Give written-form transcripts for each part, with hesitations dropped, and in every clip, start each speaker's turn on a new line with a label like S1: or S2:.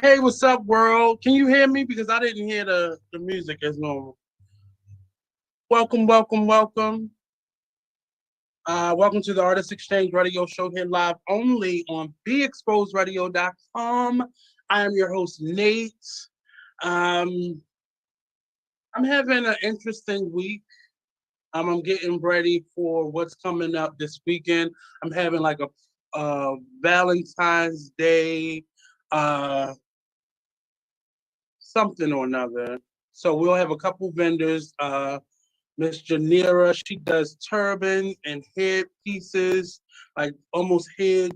S1: Hey, what's up, world? Can you hear me? Because I didn't hear the music as normal. Welcome, welcome, welcome. Welcome to the Artist Exchange Radio Show here live only on BExposedRadio.com. I am your host, Nate. Um, I'm having an interesting week. I'm getting ready for what's coming up this weekend. I'm having like a Valentine's Day uh, something or another. So we'll have a couple vendors. Miss Janira, she does turbans and head pieces, like almost head,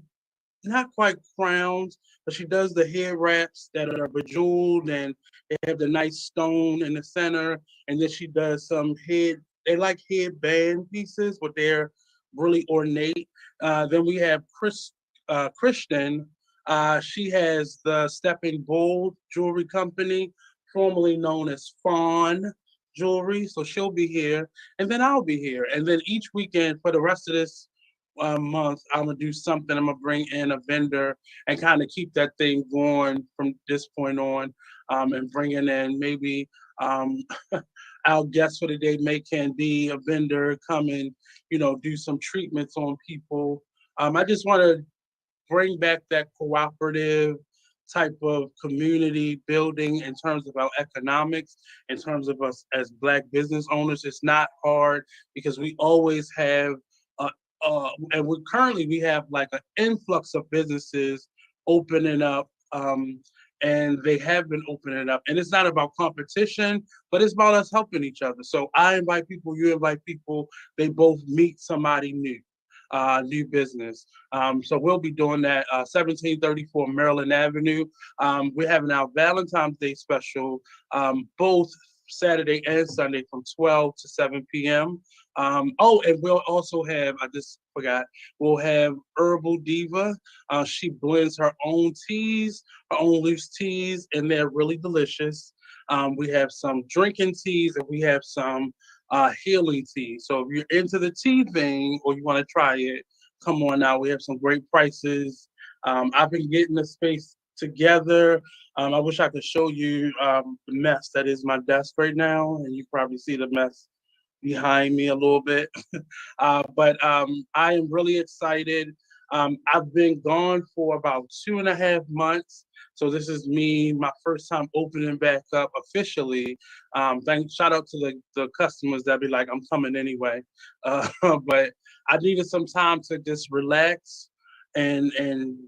S1: not quite crowns, but she does the head wraps that are bejeweled and they have the nice stone in the center. And then she does some head, they like headband pieces, but they're really ornate. Then we have Kristen. She has the Stepping Bull Jewelry Company, formerly known as Fawn Jewelry. So she'll be here, and then I'll be here. And then each weekend for the rest of this month, I'm gonna do something. I'm gonna bring in a vendor and kind of keep that thing going from this point on, and bringing in maybe um, our guest for the day may can be a vendor come and do some treatments on people. I just want to bring back that cooperative type of community building in terms of our economics, in terms of us as Black business owners. It's not hard because we always have, and we have like an influx of businesses opening up. And they have been opening up, and it's not about competition, but it's about us helping each other. So I invite people, you invite people, they both meet somebody new business. So we'll be doing that 1734 Maryland Avenue. We're having our Valentine's Day special both Saturday and Sunday from 12 to 7 p.m. And we'll also have, I just forgot, we'll have Herbal Diva. She blends her own teas, her own loose teas, and they're really delicious. We have some drinking teas and we have some healing tea. So if you're into the tea thing or you want to try it, come on out. We have some great prices. I've been getting the space together. I wish I could show you the mess that is my desk right now, and you probably see the mess behind me a little bit. But I am really excited. I've been gone for about 2.5 months. So this is me, my first time opening back up officially. Shout out to the customers that be like, I'm coming anyway. But I needed some time to just relax and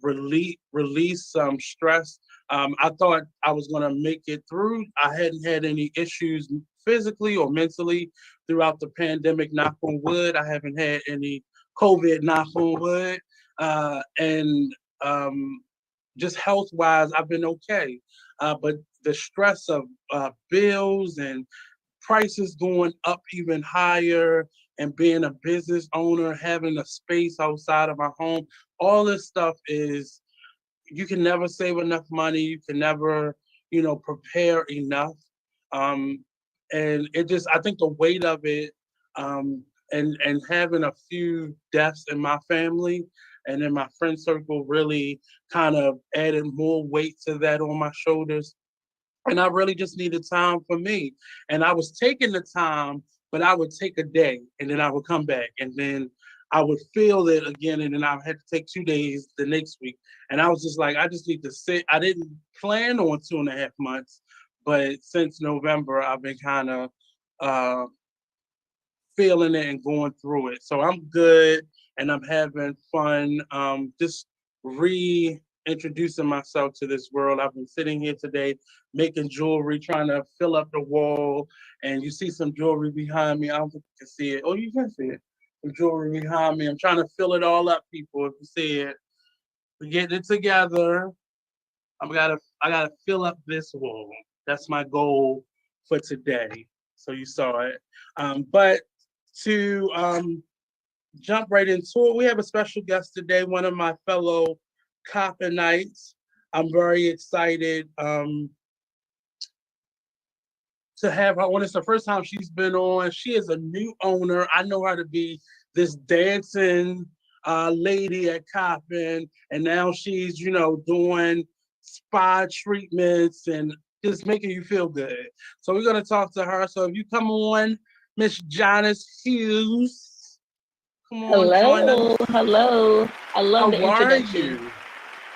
S1: release some stress. I thought I was gonna make it through. I hadn't had any issues physically or mentally throughout the pandemic. Knock on wood, I haven't had any COVID. Knock on wood, and just health wise, I've been okay. But the stress of bills and prices going up even higher and being a business owner, having a space outside of my home, all this stuff is, you can never save enough money. You can never, prepare enough. Um, and it just, I think the weight of it, um, and having a few deaths in my family and in my friend circle really kind of added more weight to that on my shoulders. And I really just needed time for me. And I was taking the time, but I would take a day and then I would come back and then I would feel it again. And then I had to take 2 days the next week. And I was just like, I just need to sit. I didn't plan on 2.5 months, but since November, I've been kind of uh, feeling it and going through it. So I'm good and I'm having fun. Just reintroducing myself to this world. I've been sitting here today making jewelry, trying to fill up the wall. And you see some jewelry behind me. I don't think you can see it. Oh, you can see it. Some jewelry behind me. I'm trying to fill it all up, people. If you see it, we're getting it together. I gotta fill up this wall. That's my goal for today. So you saw it. But to jump right into it, we have a special guest today, one of my fellow Coppenites. I'm very excited to have her on. It's the first time she's been on. She is a new owner. I know her to be this dancing lady at Coppin, and now she's, doing spa treatments and just making you feel good. So we're gonna talk to her. So if you come on, Miss Jonas Hughes, come on, join us.
S2: Hello. I love the
S1: How are
S2: introduction.
S1: you?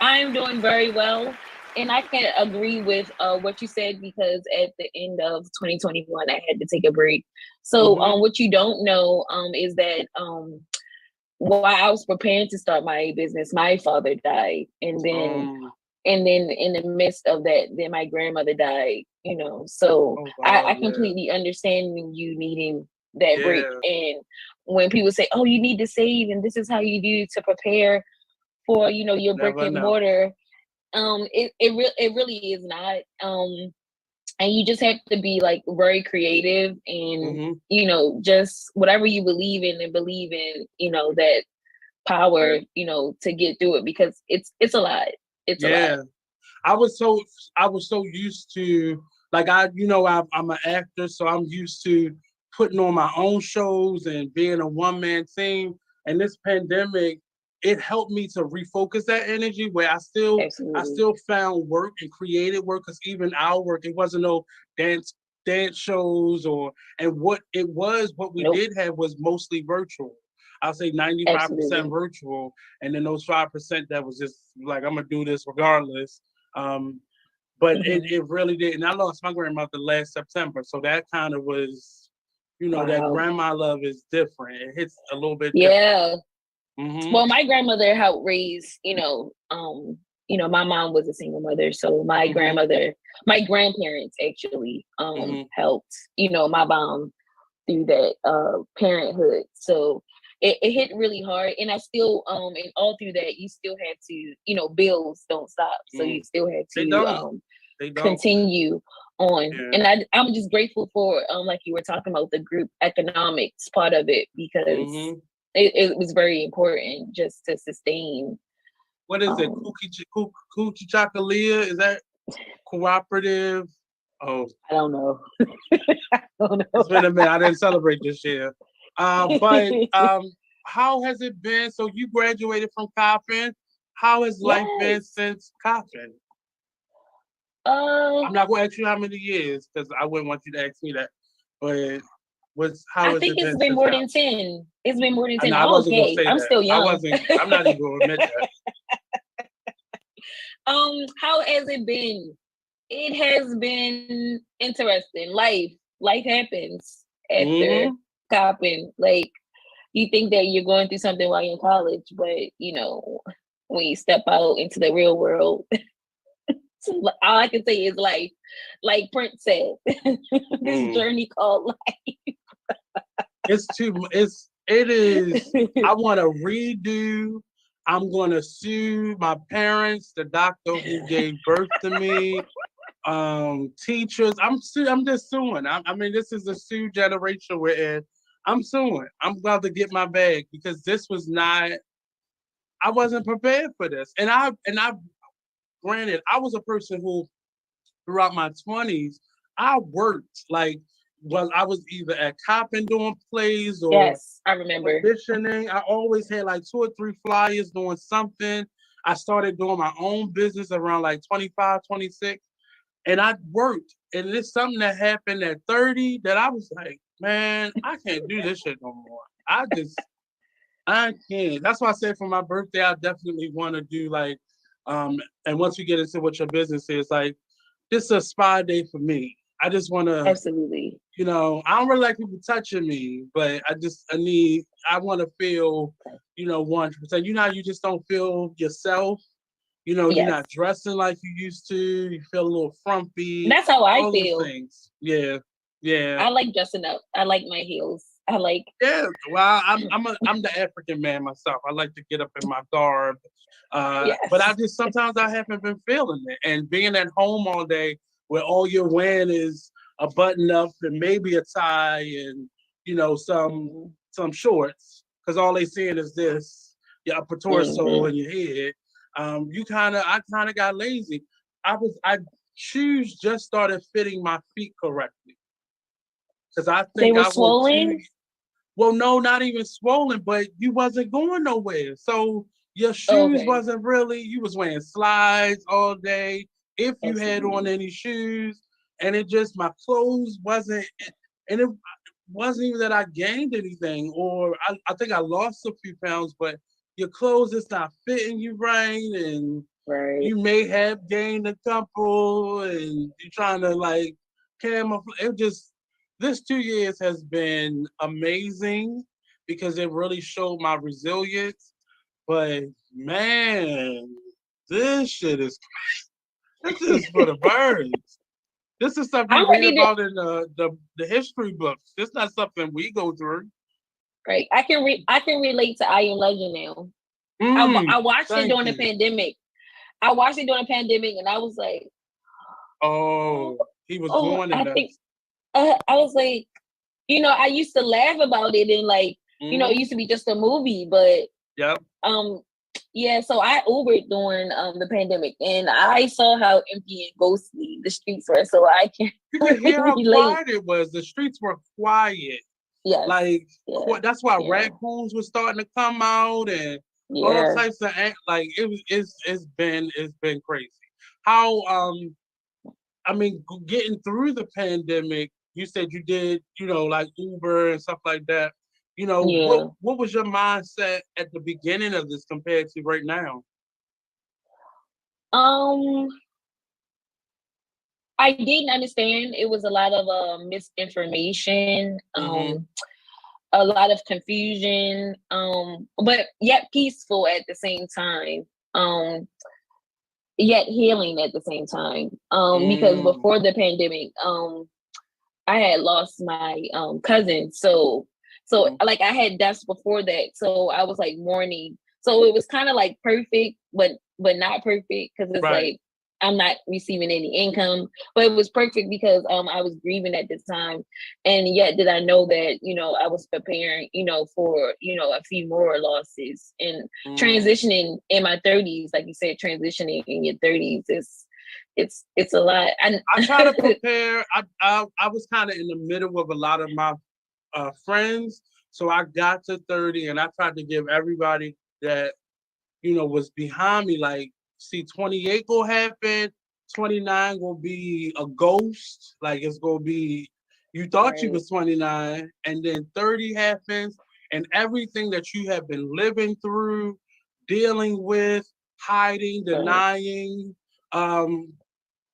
S2: I'm doing very well. And I can agree with what you said because at the end of 2021, I had to take a break. So,
S1: Mm-hmm.
S2: what you don't know is that while I was preparing to start my business, my father died. And then in the midst of that, then my grandmother died, So
S1: Oh
S2: I
S1: wow, yeah.
S2: completely understand you needing that break.
S1: Yeah,
S2: And when people say, oh, you need to save and this is how you do to prepare for, your brick
S1: never
S2: and
S1: know.
S2: mortar, it really is not. And you just have to be like very creative and,
S1: Mm-hmm.
S2: just whatever you believe in and believe in, that power, to get through it because it's a lot. It's a lot.
S1: Yeah. I was so I was so used to like I'm an actor, so I'm used to putting on my own shows and being a one man team. And this pandemic, it helped me to refocus that energy where I
S2: Absolutely.
S1: still found work and created work because even our work, it wasn't no dance shows and what we
S2: Nope.
S1: did have was mostly virtual. I'll say 95%
S2: Absolutely.
S1: virtual, and then those 5% that was just like I'm gonna do this regardless. Um, but
S2: Hmm.
S1: it really did. And I lost my grandmother last September. So that kind of was, that
S2: Wow.
S1: grandma love is different. It hits a little bit different.
S2: Yeah.
S1: Mm-hmm.
S2: Well, my grandmother helped raise, my mom was a single mother. So
S1: Mm-hmm.
S2: my grandparents actually
S1: Mm-hmm.
S2: helped, my mom through that parenthood. So it hit really hard. And I still and all through that you still had to, bills don't stop. So
S1: Mm.
S2: you still had
S1: They
S2: to
S1: don't. They don't.
S2: continue on.
S1: Yeah.
S2: And I'm just grateful for like you were talking about the group economics part of it because
S1: Mm-hmm.
S2: it was very important just to sustain.
S1: What is it?
S2: um
S1: Coochie Chakalia? Is that cooperative? Oh,
S2: I don't know. I don't
S1: it's
S2: know.
S1: been a minute. I didn't celebrate this year. But how has it been? So you graduated from Coppin. How has life been
S2: Yes.
S1: since Coppin?
S2: uh
S1: I'm not going to ask you how many years because I wouldn't want you to ask me that. But how
S2: I
S1: has
S2: think
S1: it
S2: it's
S1: been
S2: been
S1: since
S2: more
S1: Coppin?
S2: than 10. It's been more than
S1: I
S2: 10.
S1: know I
S2: I'm
S1: wasn't going to
S2: okay.
S1: say
S2: I'm
S1: that.
S2: still young.
S1: I'm not even going to admit that.
S2: How has it been? It has been interesting. Life happens after
S1: Mm-hmm.
S2: copping. Like you think that you're going through something while you're in college, but when you step out into the real world, all I can say is life. Like Prince said, this
S1: Mm.
S2: journey called
S1: It's it is.
S2: life.
S1: I want to redo. I'm going to sue my parents, the doctor who gave birth to me, teachers. I'm just suing. I mean, this is a sue generation we're in. I'm suing. I'm about to get my bag because this was not. I wasn't prepared for this, and I granted I was a person who throughout my 20s I worked like I was either at Coppin doing plays or
S2: Yes, I remember.
S1: auditioning. I always had like 2 or 3 flyers doing something. I started doing my own business around like 25, 26. And I worked. And it's something that happened at 30 that I was like, man, I can't do this shit no more. I can't. That's why I said for my birthday, I definitely want to do like, and once we get into what your business is, like, this is a spa day for me. I just want to,
S2: Absolutely.
S1: I don't really like people touching me, but I want to feel, 100%. You know, how you just don't feel yourself. You're
S2: Yes.
S1: not dressing like you used to. You feel a little frumpy.
S2: That's how I
S1: All those
S2: feel.
S1: things. Yeah, yeah,
S2: I like dressing up. I like my heels. I like
S1: yeah. Well, I'm the African man myself. I like to get up in my garb, but I
S2: yes.
S1: just sometimes I haven't been feeling it. And being at home all day, where all you're wearing is a button up and maybe a tie and
S2: Hmm.
S1: some shorts, because all they seeing is this your upper torso
S2: Hmm.
S1: and your head. I kind of got lazy. I shoes just started fitting my feet correctly because I
S2: They
S1: think
S2: were
S1: I went too.
S2: swollen.
S1: Well, no, not even swollen, but you wasn't going nowhere. So Your shoes
S2: Okay.
S1: wasn't really, you was wearing slides all day, if you had on
S2: Absolutely.
S1: any shoes, and it just, my clothes wasn't, and it wasn't even that I gained anything, or I think I lost a few pounds, but your clothes is not fitting you right, and
S2: Right.
S1: you may have gained a couple, and you're trying to like camouflage. It just, this 2 years has been amazing because it really showed my resilience. But man, this shit is, this is for the birds. This is stuff you
S2: I'm
S1: read
S2: ready to.
S1: about in the history books. It's not something we go through.
S2: Right. I can relate to I Am Legend now. I watched it
S1: Thank
S2: during the
S1: you.
S2: pandemic. I watched it during the pandemic, and I was like, oh,
S1: Oh, he was
S2: oh,
S1: warning
S2: I think
S1: us.
S2: I was like, I used to laugh about it, and like, it
S1: Mm,
S2: used to be just a movie, but
S1: yep.
S2: um, yeah. So I Ubered during the pandemic, and I saw how empty and ghostly the streets were. So I can
S1: You could
S2: really
S1: hear how
S2: relate.
S1: quiet it was. The streets were quiet.
S2: Yes.
S1: Like
S2: Yeah.
S1: that's why
S2: Yeah.
S1: raccoons were starting to come out and all
S2: Yeah.
S1: types of like it was. It's been crazy. How I mean, getting through the pandemic. You said you did, like Uber and stuff like that.
S2: Yeah.
S1: What was your mindset at the beginning of this compared to right now?
S2: Um, I didn't understand. It was a lot of misinformation,
S1: Mm-hmm.
S2: a lot of confusion, but yet peaceful at the same time. Yet healing at the same time. Because
S1: Mm,
S2: before the pandemic, I had lost my cousin. So
S1: mm,
S2: like I had deaths before that. So I was like mourning. So it was kind of like perfect, but not perfect because it's
S1: right.
S2: like I'm not receiving any income. But it was perfect because I was grieving at this time. And yet did I know that, I was preparing, for, a few more losses and
S1: Mm.
S2: transitioning in my 30s, like you said, transitioning in your 30s is it's a lot. And
S1: I try to prepare. I was kind of in the middle of a lot of my friends, so I got to 30, and I tried to give everybody that was behind me like, see, 28 gonna happen, 29 gonna be a ghost, like it's gonna be you thought you
S2: right,
S1: was 29, and then 30 happens, and everything that you have been living through, dealing with, hiding,
S2: right.
S1: denying, um,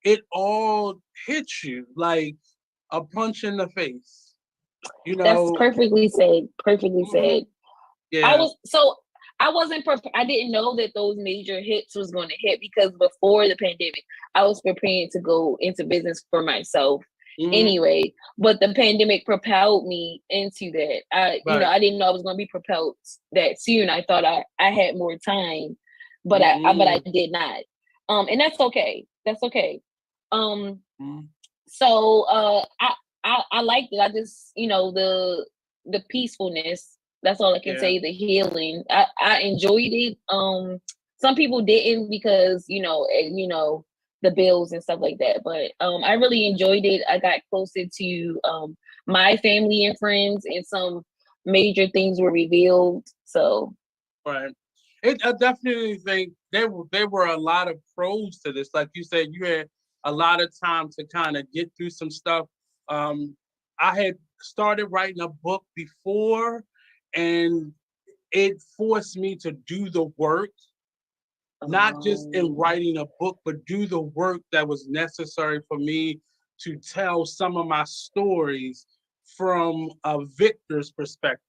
S1: it all hits you like a punch in the face. You
S2: That's
S1: know,
S2: perfectly said. Perfectly
S1: mhm,
S2: said. I
S1: yeah,
S2: was so I wasn't I didn't know that those major hits was going to hit because before the pandemic, I was preparing to go into business for myself
S1: mhm,
S2: anyway. But the pandemic propelled me into that.
S1: right,
S2: I didn't know I was going to be propelled that soon. I thought I had more time, but I
S1: mhm,
S2: did not. And that's okay. That's okay. Um,
S1: mhm,
S2: so I liked it. I just the peacefulness. That's all I can
S1: yeah,
S2: say. The healing. I enjoyed it. Some people didn't because the bills and stuff like that. But I really enjoyed it. I got closer to my family and friends, and some major things were revealed. So
S1: right. I definitely think there were a lot of pros to this. Like you said, you had a lot of time to kind of get through some stuff. Um, I had started writing a book before, and it forced me to do the work, not just in
S2: um,
S1: writing a book, but do the work that was necessary for me to tell some of my stories from a victor's perspective.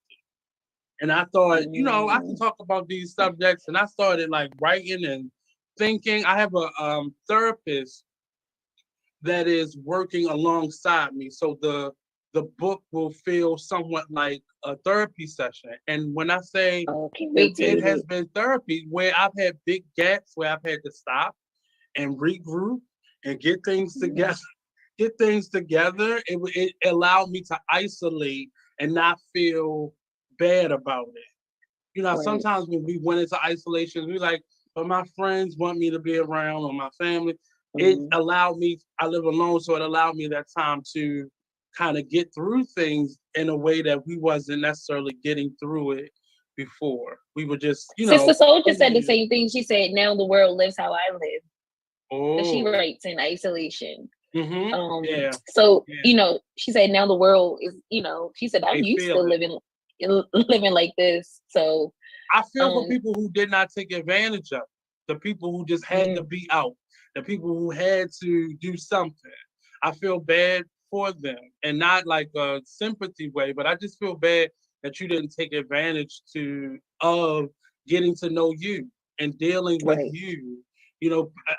S1: And I thought, I can
S2: mm,
S1: talk about these subjects. And I started like writing and thinking. I have a therapist that is working alongside me. So the book will feel somewhat like a therapy session. And when I say
S2: oh, can't
S1: it,
S2: wait to
S1: it
S2: read
S1: has
S2: it.
S1: been therapy where I've had big gaps where I've had to stop and regroup and get things together. Get things together. It allowed me to isolate and not feel bad about it.
S2: Right.
S1: Sometimes when we went into isolation, we like, but my friends want me to be around or my family. It
S2: Mm,
S1: allowed me, I live alone, so it allowed me that time to kind of get through things in a way that we wasn't necessarily getting through it before. We were just,
S2: Sister Soldier said the
S1: yeah.
S2: same thing. She said, "Now the world lives how I live." So she
S1: Oh.
S2: writes in isolation.
S1: Mm-hmm. Yeah.
S2: So
S1: Yeah.
S2: she said, "Now the world is," she said, "I'm
S1: They
S2: used to
S1: feel it.
S2: living like this." So,
S1: I feel for
S2: um,
S1: people who did not take advantage of it, the people who just had to
S2: mm,
S1: be out, the people who had to do something. I feel bad for them, and not like a sympathy way, but I just feel bad that you didn't take advantage of getting to know you and dealing with
S2: right,
S1: you.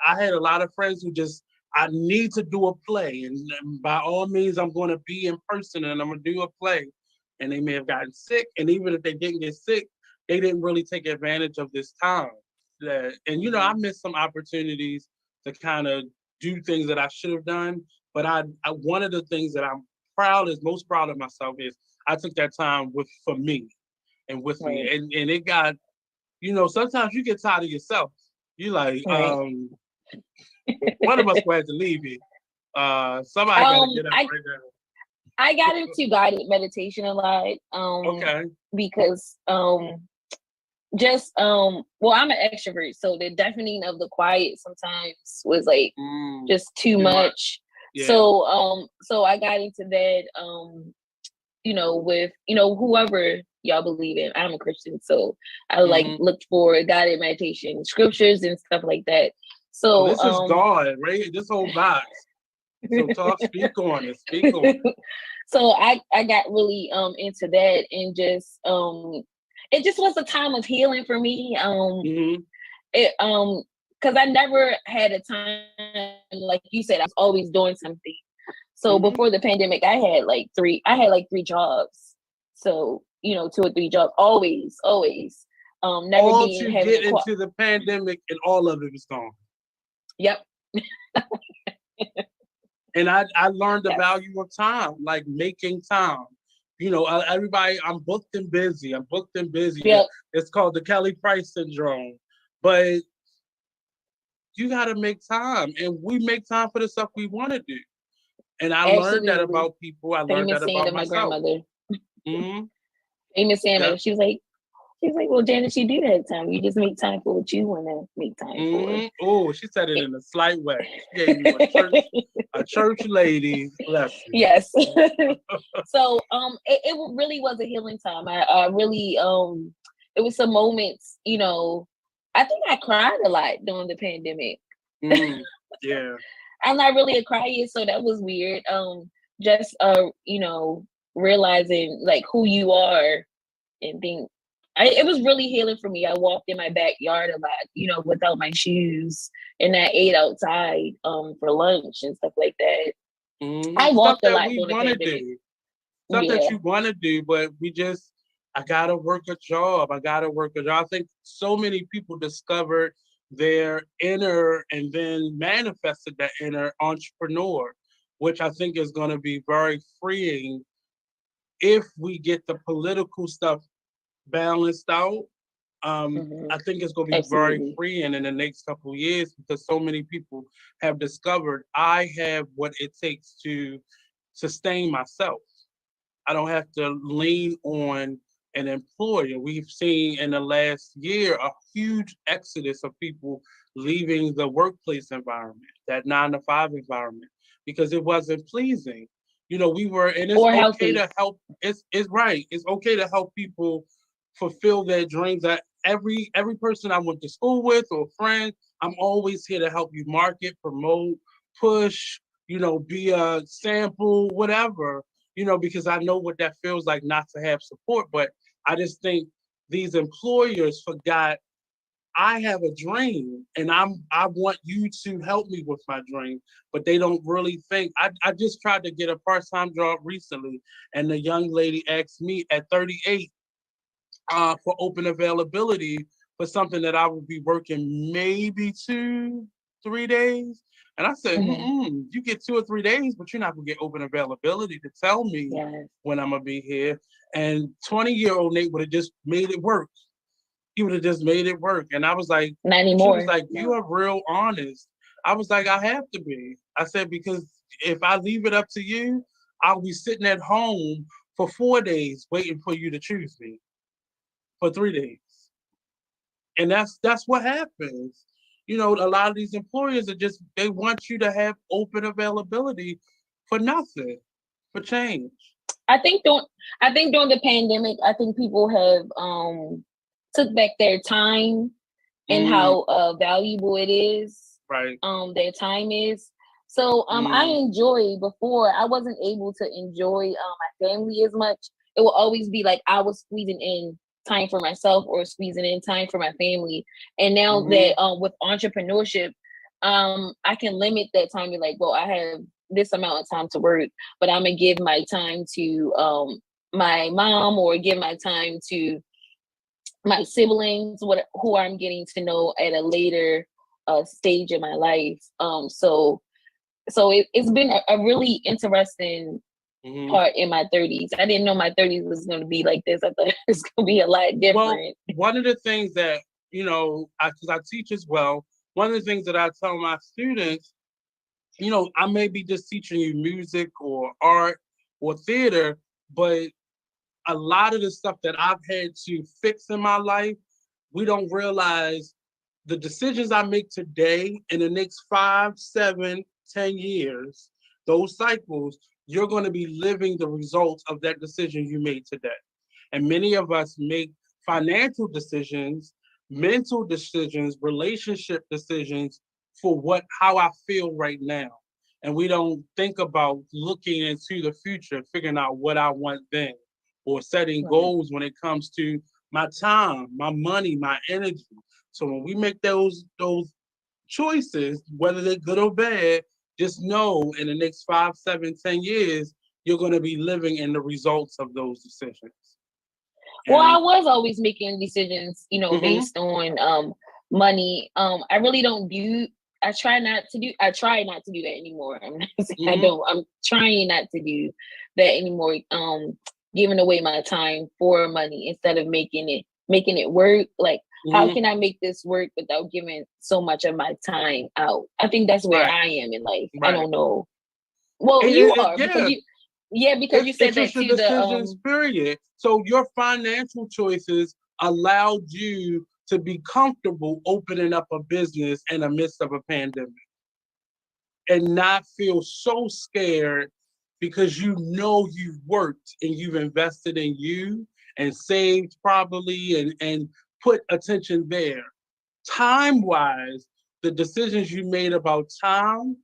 S1: I had a lot of friends who just, I need to do a play, and by all means, I'm going to be in person and I'm going to do a play. And they may have gotten sick, and even if they didn't get sick, they didn't really take advantage of this time. And I
S2: hmm
S1: missed some opportunities to kind of do things that I should have done. But one of the things that I'm most proud of myself is I took that time for me and with me,
S2: right,
S1: and it got, sometimes you get tired of yourself. You like,
S2: right.
S1: one of us will have to leave it. Somebody got to
S2: um,
S1: get up
S2: I
S1: right now.
S2: I got into guided meditation a lot.
S1: Okay.
S2: Because just well, I'm an extrovert, so the deafening of the quiet sometimes was like
S1: Mm,
S2: just too
S1: too much.
S2: much.
S1: Yeah.
S2: So I got into that with whoever y'all believe in. I'm a Christian, so I like
S1: Hmm.
S2: looked for guided meditation scriptures and stuff like that.
S1: Oh,
S2: So
S1: this is God, right? This whole box. So speak on it. Speak on it.
S2: so I got really into that, and just it just was a time of healing for me.
S1: Hmm.
S2: It because I never had a time, like you said, I was always doing something. So before
S1: Hmm.
S2: the pandemic, I had like three jobs. So, 2 or 3 jobs, always. Never
S1: All
S2: being
S1: to
S2: having
S1: get
S2: a qual.
S1: into the pandemic, and all of it was gone.
S2: Yep.
S1: And I learned the
S2: Yes.
S1: value of time, like making time. Everybody, I'm booked and busy. I'm booked and busy.
S2: Yep.
S1: It's called the Kelly Price syndrome. But you got to make time, and we make time for the stuff we want to do. And I learned that
S2: Absolutely.
S1: about people. I learned
S2: Famous
S1: that
S2: saying
S1: about
S2: of my
S1: myself.
S2: grandmother.
S1: Hmm.
S2: Famous saying,
S1: Yeah.
S2: she was like, well, Janice, you do have time. You just make time for what you want to make time for.
S1: Oh, she said it in a slight way. She gave you a church lady lesson.
S2: Yes. So it really was a healing time. I really it was some moments, I think I cried a lot during the pandemic.
S1: Mm, yeah.
S2: I'm not really a crier, so that was weird. Just realizing like who you are, and think it was really healing for me. I walked in my backyard a lot, without my shoes, and I ate outside for lunch and stuff like that. I
S1: Stuff
S2: walked a
S1: that
S2: lot
S1: we
S2: during the
S1: want to
S2: pandemic.
S1: do. Stuff that
S2: Yeah.
S1: you want to do, but I gotta work a job. I gotta work a job. I think so many people discovered their inner and then manifested that inner entrepreneur, which I think is going to be very freeing if we get the political stuff balanced out.
S2: Hmm.
S1: I think it's going to be very
S2: Absolutely.
S1: freeing in the next couple of years because so many people have discovered I have what it takes to sustain myself. I don't have to lean on an employer. We've seen in the last year a huge exodus of people leaving the workplace environment, that 9 to 5 environment, because it wasn't pleasing. We were, and it's
S2: Or
S1: okay
S2: healthy.
S1: to help. It's right. It's okay to help people fulfill their dreams. That every person I went to school with or friend, I'm always here to help you market, promote, push. Be a sample, whatever, because I know what that feels like not to have support. But I just think these employers forgot I have a dream and I want you to help me with my dream. But they don't really think. I just tried to get a part-time job recently, and the young lady asked me at 38 for open availability for something that I would be working maybe 2, 3 days. And I said,
S2: Hmm.
S1: you get 2 or 3 days, but you're not gonna get open availability to tell me
S2: Yes.
S1: when I'm gonna be here. And 20-year-old Nate would have just made it work. He would have just made it work. And I was like,
S2: Not
S1: she was
S2: anymore.
S1: like, you
S2: No.
S1: are real honest. I was like, I have to be. I said, because if I leave it up to you, I'll be sitting at home for 4 days waiting for you to choose me. for 3 days. And that's what happens. You know, a lot of these employers are just, they want you to have open availability for nothing, for change.
S2: I think don't I think during the pandemic, I think people have took back their time and
S1: Mm,
S2: how valuable it is.
S1: right.
S2: Their time is. So I
S1: Mm,
S2: enjoy before I wasn't able to enjoy my family as much. It will always be like I was squeezing in time for myself or squeezing in time for my family. And now
S1: mm,
S2: that with entrepreneurship, I can limit that time. Be like, well, I have this amount of time to work, but I'm gonna give my time to my mom or give my time to my siblings, who I'm getting to know at a later stage in my life. It's been a really interesting
S1: mm.
S2: part in my 30s. I didn't know my 30s was going to be like this. I thought it was going to be a lot
S1: Well,
S2: different.
S1: one of the things that, you know, because I teach as well, one of the things that I tell my students, you know, I may be just teaching you music or art or theater, but a lot of the stuff that I've had to fix in my life, we don't realize the decisions I make today in the next 5, 7, 10 years, those cycles, you're going to be living the results of that decision you made today. And many of us make financial decisions, mental decisions, relationship decisions for how I feel right now. And we don't think about looking into the future, figuring out what I want then, or setting
S2: Right.
S1: goals when it comes to my time, my money, my energy. So when we make those choices, whether they're good or bad, just know in the next 5, 7, 10 years, you're going to be living in the results of those decisions.
S2: Well, I
S1: And
S2: was always making decisions,
S1: mhm,
S2: based on money. I really don't do. I try not to do that anymore. I'm not saying I
S1: mhm,
S2: don't. I'm trying not to do that anymore. Giving away my time for money instead of making it work. Like, how
S1: mhm,
S2: can I make this work without giving so much of my time out? I think that's where
S1: right,
S2: I am in life. I
S1: right.
S2: don't know. Well, you are
S1: Yeah,
S2: because you said
S1: it's
S2: that
S1: just your
S2: too.
S1: decisions, period. So your financial choices allowed you to be comfortable opening up a business in the midst of a pandemic and not feel so scared because you know you've worked and you've invested in you and saved probably and put attention there. Time wise, the decisions you made about time,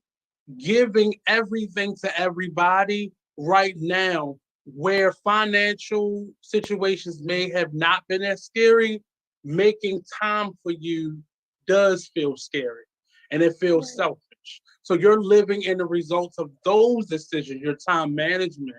S1: giving everything to everybody right now, where financial situations may have not been as scary, making time for you does feel scary and it feels
S2: Right,
S1: selfish. So you're living in the results of those decisions, your time management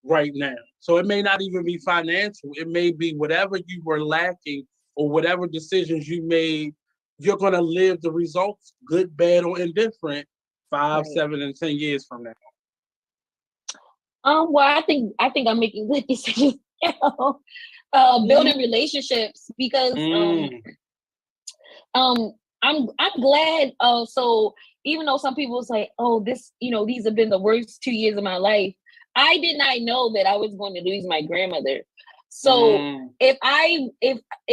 S1: right now. So it may not even be financial, it may be whatever you were lacking or whatever decisions you made, you're going to live the results, good, bad, or indifferent, five,
S2: right.
S1: 7, and 10 years from now.
S2: Well, I think I'm making good decisions now. Building
S1: Mm,
S2: relationships because
S1: mm,
S2: um I'm glad. So even though some people say, oh, these have been the worst 2 years of my life, I did not know that I was going to lose my grandmother. So
S1: mm.
S2: if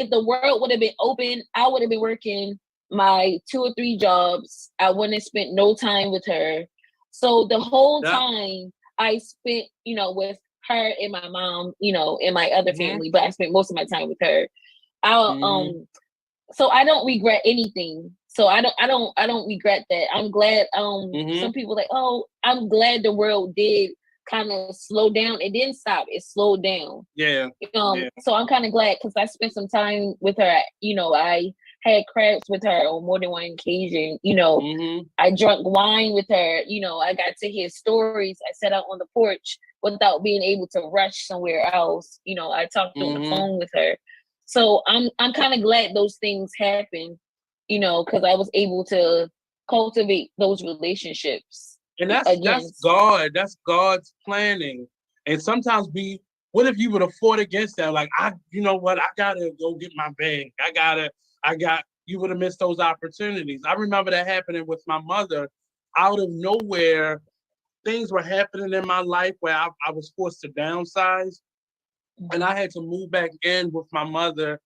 S2: the world would have been open, I would have been working my 2 or 3 jobs. I wouldn't have spent no time with her. So the whole
S1: That,
S2: time I spent, with her and my mom, and my other
S1: mm,
S2: family, but I spent most of my time with her. I
S1: mm,
S2: so I don't regret anything. So I don't regret that. I'm glad some
S1: mm,
S2: people like, oh, I'm glad the world did kind of slow down. It didn't stop, it slowed down.
S1: yeah, yeah.
S2: So I'm kind of glad because I spent some time with her. I had crabs with her on more than one occasion.
S1: Mm,
S2: I drank wine with her. I got to hear stories. I sat out on the porch without being able to rush somewhere else. I talked on the
S1: mm.
S2: phone with her. So I'm kind of glad those things happened, because I was able to cultivate those relationships
S1: And that's
S2: against.
S1: God. That's God's planning. And sometimes what if you would have fought against that? Like, you know what? I gotta go get my bag. You would have missed those opportunities. I remember that happening with my mother. Out of nowhere, things were happening in my life where I was forced to downsize. and I had to move back in with my mother,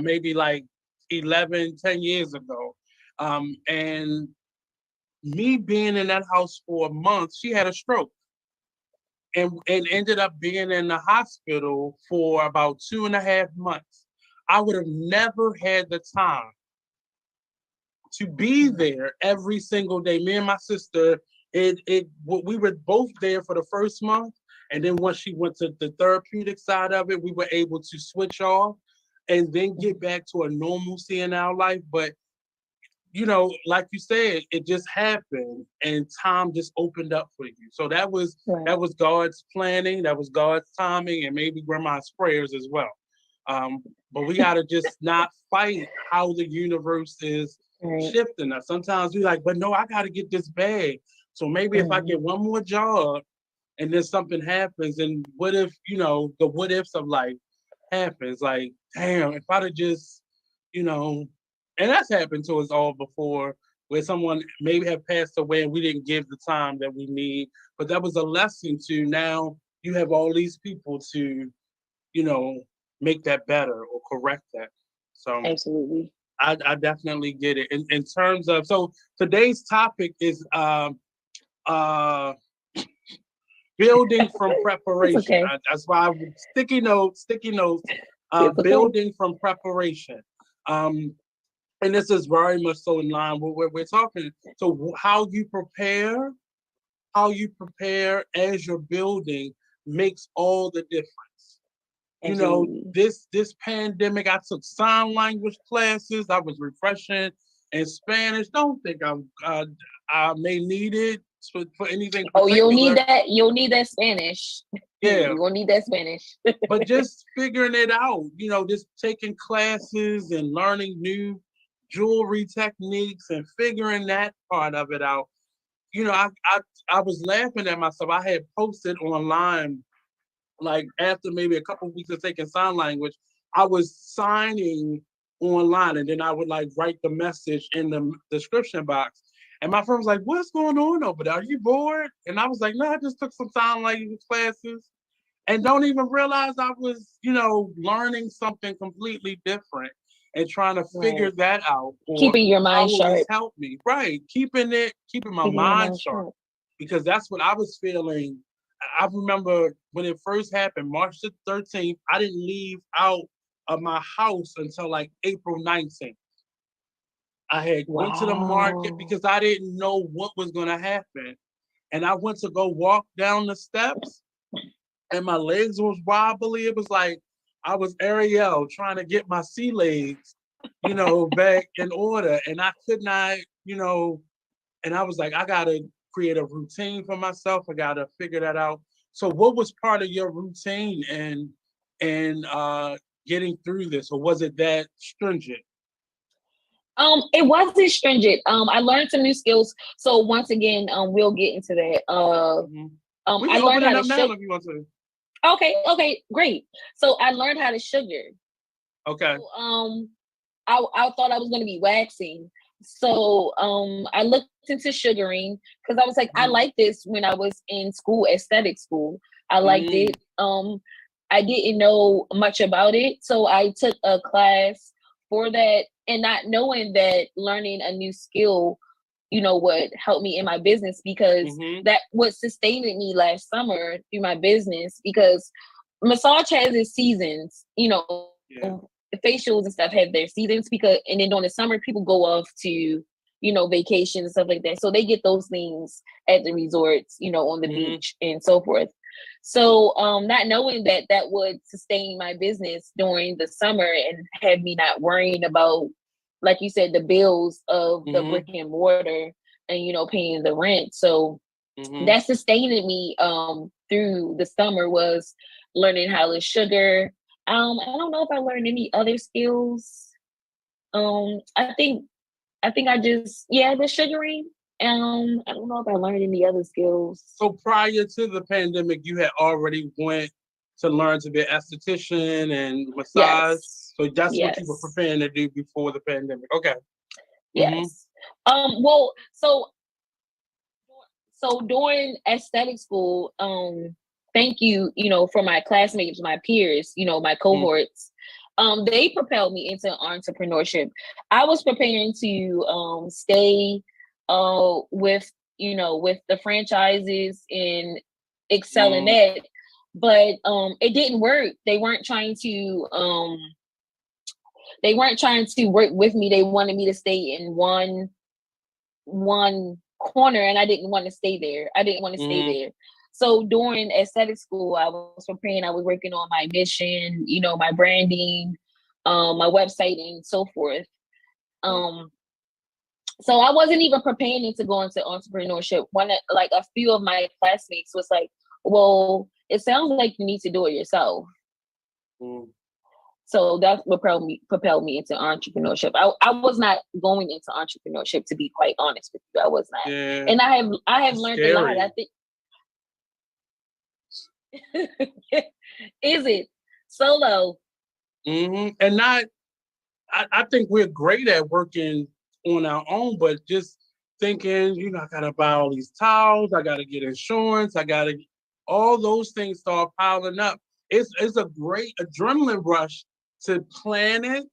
S1: maybe like 10 years ago. And me being in that house for a month, she had a stroke and ended up being in the hospital for about 2.5 months. I would have never had the time to be there every single day. Me and my sister, we were both there for the first month, and then once she went to the therapeutic side of it, we were able to switch off and then get back to a normalcy in our life. But like you said, it just happened, and time just opened up for you. So that was God's planning, that was God's timing, and maybe Grandma's prayers as well. But we gotta just not fight how the universe is shifting us. Sometimes we like, but no, I gotta get this bag. So maybe if I get one more job and then something happens, and what if, the what ifs of life happens? Like, damn, if I'd have just, you know, and that's happened to us all before, where someone maybe have passed away and we didn't give the time that we need. But that was a lesson to now you have all these people to, you know, make that better or correct that. So
S2: Absolutely.
S1: I definitely get it. In terms of, so today's topic is uh building from
S2: It's
S1: preparation.
S2: okay.
S1: That's why sticky notes,
S2: It's okay.
S1: building from preparation. Um, and this is very much so in line with what we're talking. So how you prepare as you're building makes all the difference.
S2: Absolutely.
S1: This pandemic, I took sign language classes. I was refreshing in Spanish. Don't think I may need it for anything
S2: Oh, you'll need
S1: particular.
S2: that. You'll need that Spanish.
S1: Yeah,
S2: You're gonna need that Spanish.
S1: but just figuring it out, just taking classes and learning new jewelry techniques and figuring that part of it out. I was laughing at myself. I had posted online, like after maybe a couple of weeks of taking sign language, I was signing online, and then I would like write the message in the description box. And my friend was like, "What's going on over there? Are you bored?" And I was like, "No, I just took some sign language classes." And don't even realize I was, learning something completely different and trying to figure
S2: Right.
S1: that out, or
S2: Keeping your
S1: how
S2: mind
S1: will this
S2: sharp.
S1: help me? Right. Keeping my
S2: Keeping your
S1: mind
S2: mind
S1: sharp,
S2: sharp.
S1: because that's what I was feeling. I remember when it first happened, March the 13th, I didn't leave out of my house until like April 19th. I had went to the market
S2: Wow.
S1: because I didn't know what was going to happen. And I went to go walk down the steps, and my legs was wobbly. It was like I was Ariel trying to get my sea legs, back in order. And I could not, and I was like, I gotta create a routine for myself. I gotta figure that out. So what was part of your routine and getting through this? Or was it that stringent?
S2: It wasn't stringent. I learned some new skills. So once again, we'll get into that.
S1: Mm-hmm. We
S2: I
S1: can
S2: learned
S1: open
S2: how
S1: it
S2: to
S1: up now
S2: sugar.
S1: if you want to.
S2: Okay, great. So I learned how to sugar.
S1: Okay.
S2: So, I thought I was gonna be waxing. So I looked into sugaring because I was like, I
S1: Mm-hmm.
S2: liked this when I was in school, aesthetic school. I liked
S1: Mm-hmm.
S2: it. I didn't know much about it. So I took a class for that, and not knowing that learning a new skill, would help me in my business, because
S1: Mm-hmm.
S2: that what sustained me last summer through my business, because massage has its seasons,
S1: Yeah.
S2: facials and stuff have their seasons, because and then during the summer people go off to vacations and stuff like that, so they get those things at the resorts, on the
S1: Mm-hmm.
S2: beach and so forth. So not knowing that that would sustain my business during the summer and have me not worrying about, like you said, the bills of the
S1: Mm-hmm.
S2: brick and mortar, and paying the rent. So
S1: Mm-hmm.
S2: that sustained me through the summer was learning how to sugar. I don't know if I learned any other skills. I think I just, the sugaring. I don't know if I learned any other skills.
S1: So prior to the pandemic, you had already went to learn to be an esthetician and massage.
S2: Yes.
S1: So that's what you were
S2: Yes.
S1: preparing to do before the pandemic. Okay. Mm-hmm.
S2: Yes. Well, so during aesthetic school, thank you, for my classmates, my peers, my cohorts. They propelled me into entrepreneurship. I was preparing to stay with with the franchises and excel in that, but it didn't work. They weren't trying to work with me. They wanted me to stay in one corner, and I didn't want to stay there. I didn't want to stay there. So during aesthetic school, I was preparing. I was working on my mission, my branding, my website, and so forth. So I wasn't even preparing to go into entrepreneurship. Like a few of my classmates was like, "Well, it sounds like you need to do it yourself." So that's what propelled me into entrepreneurship. I was not going into entrepreneurship, to be quite honest with you. I was not, and I have learned a lot. I think. Is it solo?
S1: And I think we're great at working on our own, but just thinking, I gotta buy all these towels, I gotta get insurance, all those things start piling up. It's a great adrenaline rush to plan it.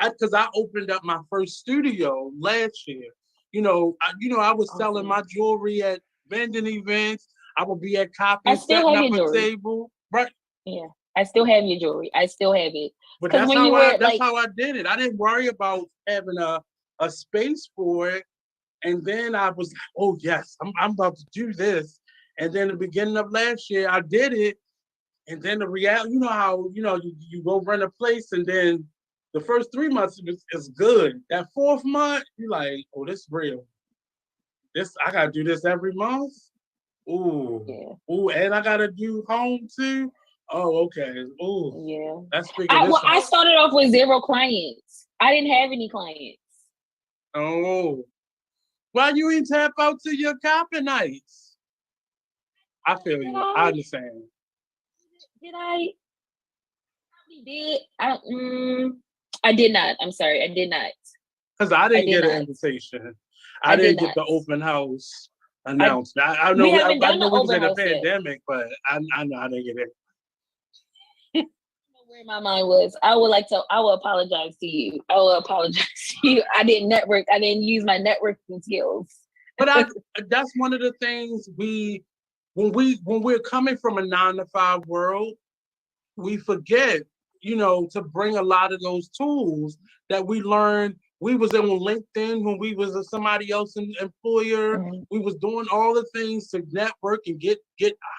S1: Because I opened up my first studio last year. I was selling my jewelry at vending events. I would be at coffee setting up a table. Right.
S2: Yeah. I still have your jewelry. I still have it.
S1: But that's how I did it. I didn't worry about having a space for it. And then I was like, oh yes, I'm about to do this. And then the beginning of last year, I did it. And then the reality, how you go rent a place, and then the first 3 months is good. That fourth month, you're like, oh, this is real. I gotta do this every month. Ooh, yeah. Ooh, and I gotta do home too. Oh, okay. Ooh,
S2: yeah.
S1: That's big.
S2: I started off with 0 clients. I didn't have any clients.
S1: Oh, why you ain't tap out to your copy nights? I feel you. I understand.
S2: Did I? I did not. I'm sorry, I did not.
S1: Because I didn't get an invitation. I didn't get the open house announcement. I know we was in a pandemic, but I know I didn't get it.
S2: Where my mind was, I will apologize to you. I will apologize to you. I didn't network. I didn't use my networking skills.
S1: But that's one of the things when we're coming from a 9-to-5 world, we forget, to bring a lot of those tools that we learned. We was on LinkedIn when we was somebody else's employer. We was doing all the things to network and get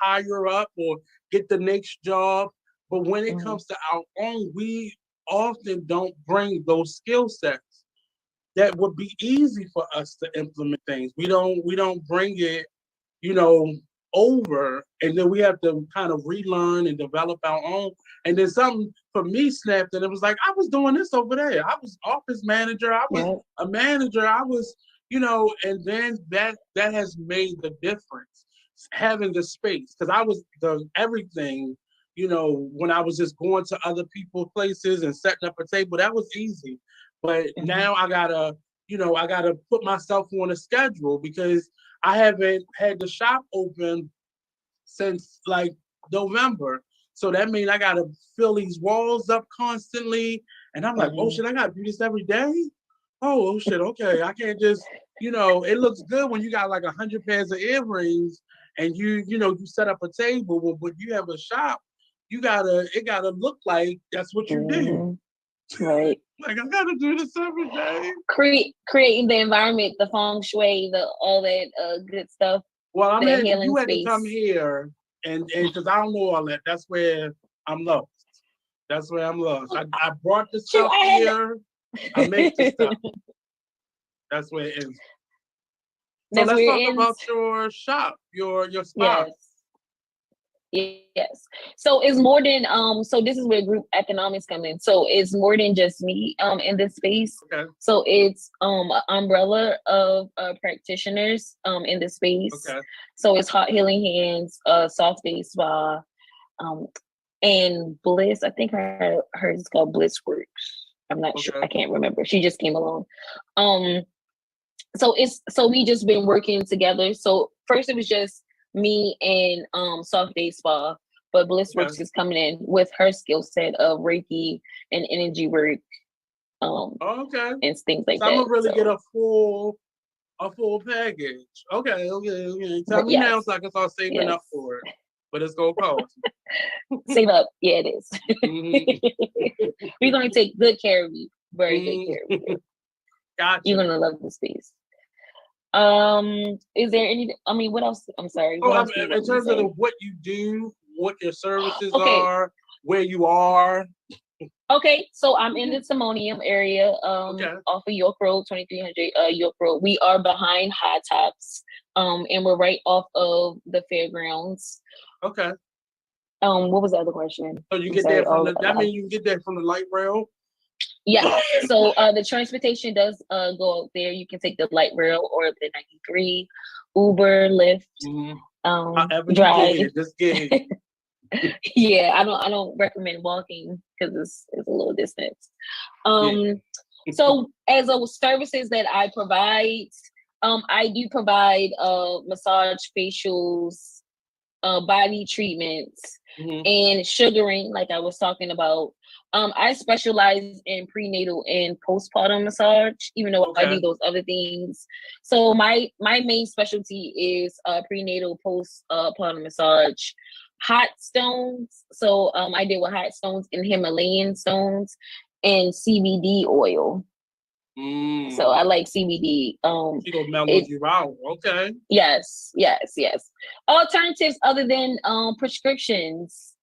S1: higher up or get the next job. But when it comes to our own, we often don't bring those skill sets that would be easy for us to implement things. We don't bring it, over, and then we have to kind of relearn and develop our own. And then something for me snapped, and it was like, I was doing this over there. I was office manager. I was a manager. I was, and then that has made the difference, having the space. Because I was everything, when I was just going to other people's places and setting up a table, that was easy. But now I gotta put myself on a schedule, because I haven't had the shop open since like November. So that means I gotta fill these walls up constantly. And I'm like, oh shit, I gotta do this every day? Oh shit, okay. I can't just, it looks good when you got like 100 pairs of earrings and you set up a table. But when you have a shop, it gotta look like that's what you do.
S2: Right.
S1: Like, I gotta do this every day.
S2: Creating the environment, the feng shui, all that good stuff.
S1: Well, you had to come here, and because I don't know all that. That's where I'm lost. I brought the stuff here. I make the stuff. That's where it is. So let's talk about your shop, your spot.
S2: Yes. So it's more than so this is where group economics come in. So it's more than just me in this space. Okay. So it's an umbrella of practitioners in this space. Okay. So it's Hot Healing Hands, Soft Day Spa, and Bliss. I think hers is called Bliss Works. I'm not sure. I can't remember. She just came along. So we just been working together. So first it was just me and Soft Day Spa, but
S1: Okay.
S2: Blissworks is coming in with her skill set of Reiki and energy work, um,
S1: Okay.
S2: and things like
S1: So I'm
S2: that.
S1: gonna really get
S2: So,
S1: a full package. Okay, okay, okay. Tell
S2: but
S1: me now
S2: yes,
S1: so I can start saving
S2: yes,
S1: up for it. But it's gonna cost.
S2: save up. Yeah, it is.
S1: Mm-hmm.
S2: We're gonna take good care of you. Very good care of
S1: Mm-hmm.
S2: you. You're
S1: Gotcha.
S2: gonna love the space. Is there any? I mean, what else? I'm sorry.
S1: Oh,
S2: What else do you
S1: in
S2: want me to
S1: terms of
S2: say?
S1: what you do, what your services
S2: Okay,
S1: are, where you are.
S2: okay. So I'm in the Timonium area,
S1: Okay.
S2: off of York Road, 2300 York Road. We are behind High Tops, and we're right off of the fairgrounds.
S1: Okay.
S2: What was the other question?
S1: So you
S2: I'm
S1: get there
S2: sorry.
S1: from
S2: All
S1: the. That means you can get there from the light rail.
S2: Yes. So the transportation does go out there. You can take the light rail or the 93, Uber, Lyft,
S1: Mm-hmm. However you get
S2: drive.
S1: here, just get here.
S2: Yeah, I don't recommend walking because it's a little distance.
S1: Yeah.
S2: Um, so as a services that I provide, I do provide massage, facials, body treatments,
S1: Mm-hmm.
S2: and sugaring, like I was talking about. I specialize in prenatal and postpartum massage, even though I
S1: Okay.
S2: do those other things. So my main specialty is prenatal postpartum massage, hot stones. So I deal with hot stones and Himalayan stones and CBD oil. So
S1: Mm.
S2: I like CBD.
S1: She gonna mellow
S2: It
S1: you out. Okay.
S2: Yes, yes, yes. Alternatives other than prescriptions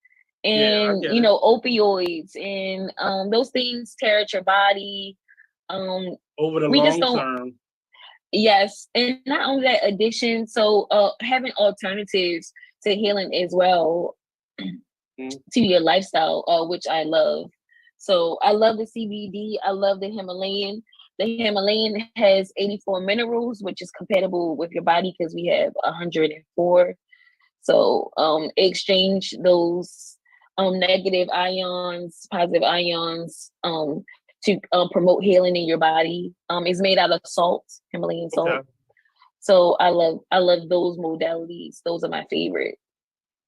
S1: Yeah, I
S2: and
S1: get it.
S2: opioids and those things tear at your body. Um
S1: Over the
S2: we just
S1: long
S2: don't.
S1: term.
S2: Yes, and not only that, addiction. So having alternatives to healing as well
S1: Mm.
S2: to your lifestyle, which I love. So I love the CBD. I love the Himalayan. The Himalayan has 84 minerals, which is compatible with your body because we have 104. So exchange those negative ions, positive ions, to promote healing in your body. It's made out of salt, Himalayan
S1: Okay.
S2: salt. So I love those modalities. Those are my favorite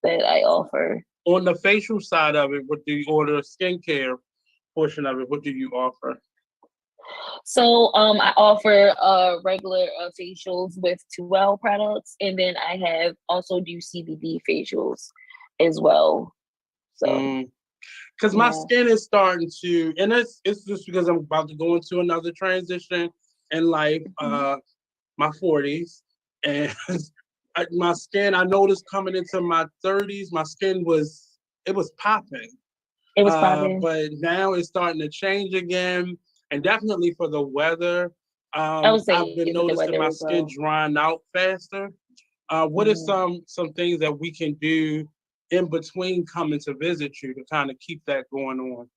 S2: that I offer.
S1: On the facial side of it, what do you or the skincare portion of it? What do you offer?
S2: So I offer regular facials with 2L products, and then I have also do CBD facials as well. So
S1: Mm. Because my
S2: yeah.
S1: skin is starting to, and it's just because I'm about to go into another transition in life,
S2: Mhm.
S1: my 40s, and my skin. I noticed coming into my 30s, my skin was popping,
S2: It was popping.
S1: but now it's starting to change again, and definitely for the weather.
S2: I would
S1: I've
S2: say
S1: been
S2: the
S1: noticing
S2: weather
S1: my
S2: as
S1: skin
S2: well.
S1: drying out faster. What are
S2: Mhm.
S1: some things that we can do in between coming to visit you to kind of keep that going on,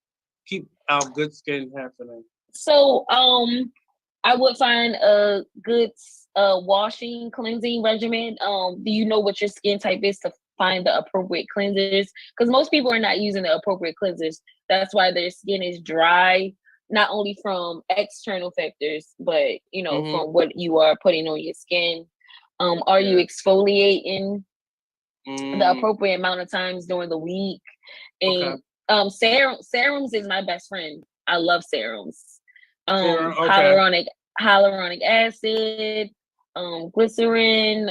S1: keep our good skin happening?
S2: So I would find a good washing cleansing regimen. Do you know what your skin type is to find the appropriate cleansers? Because most people are not using the appropriate cleansers. That's why their skin is dry, not only from external factors, but
S1: Mm-hmm.
S2: from what you are putting on your skin. Are you
S1: Yeah.
S2: exfoliating the
S1: Mm,
S2: appropriate amount of times during the week?
S1: okay.
S2: And serums is my best friend. I love serums.
S1: Sarah. Okay.
S2: Hyaluronic acid, glycerin,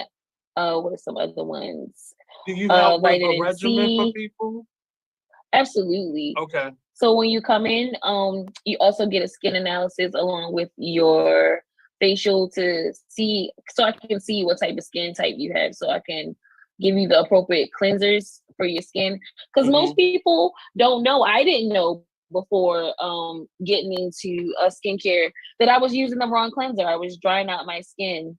S2: what are some other ones?
S1: Do you help with a
S2: Vitamin
S1: regimen for
S2: C.
S1: people?
S2: Absolutely.
S1: Okay.
S2: So when you come in, you also get a skin analysis along with your facial to see, so I can see what type of skin type you have, so I can give you the appropriate cleansers for your skin. Because
S1: Mm-hmm.
S2: most people don't know. I didn't know before getting into skincare that I was using the wrong cleanser. I was drying out my skin.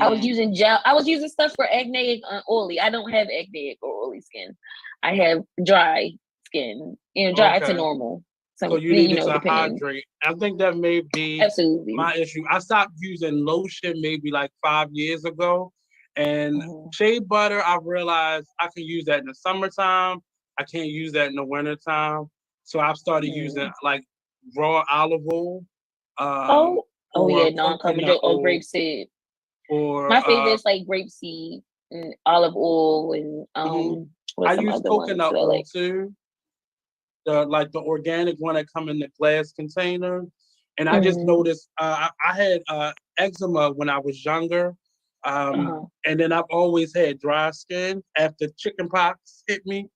S2: I was
S1: Mm,
S2: using gel. I was using stuff for acne oily. I don't have acne or oily skin. I have dry skin, dry to
S1: okay.
S2: normal.
S1: So
S2: Some,
S1: you needed to
S2: depending.
S1: hydrate. I think that may be
S2: Absolutely.
S1: my issue. I stopped using lotion maybe like 5 years ago. And
S2: Mhm.
S1: shea butter, I realized I can use that in the summertime. I can't use that in the wintertime. So I've started using
S2: Mm.
S1: like raw olive oil,
S2: Oh, oh
S1: or
S2: yeah,
S1: coconut
S2: non-carbonated or
S1: oil,
S2: grapeseed.
S1: or
S2: My favorite is like grapeseed. olive oil and
S1: Mhm. I
S2: what's some
S1: use
S2: other ones
S1: coconut
S2: that I
S1: oil
S2: like?
S1: too, the organic one that come in the glass container. And I just
S2: Mm-hmm.
S1: noticed I had eczema when I was younger,
S2: Uh-huh.
S1: and then I've always had dry skin after chicken pox hit me.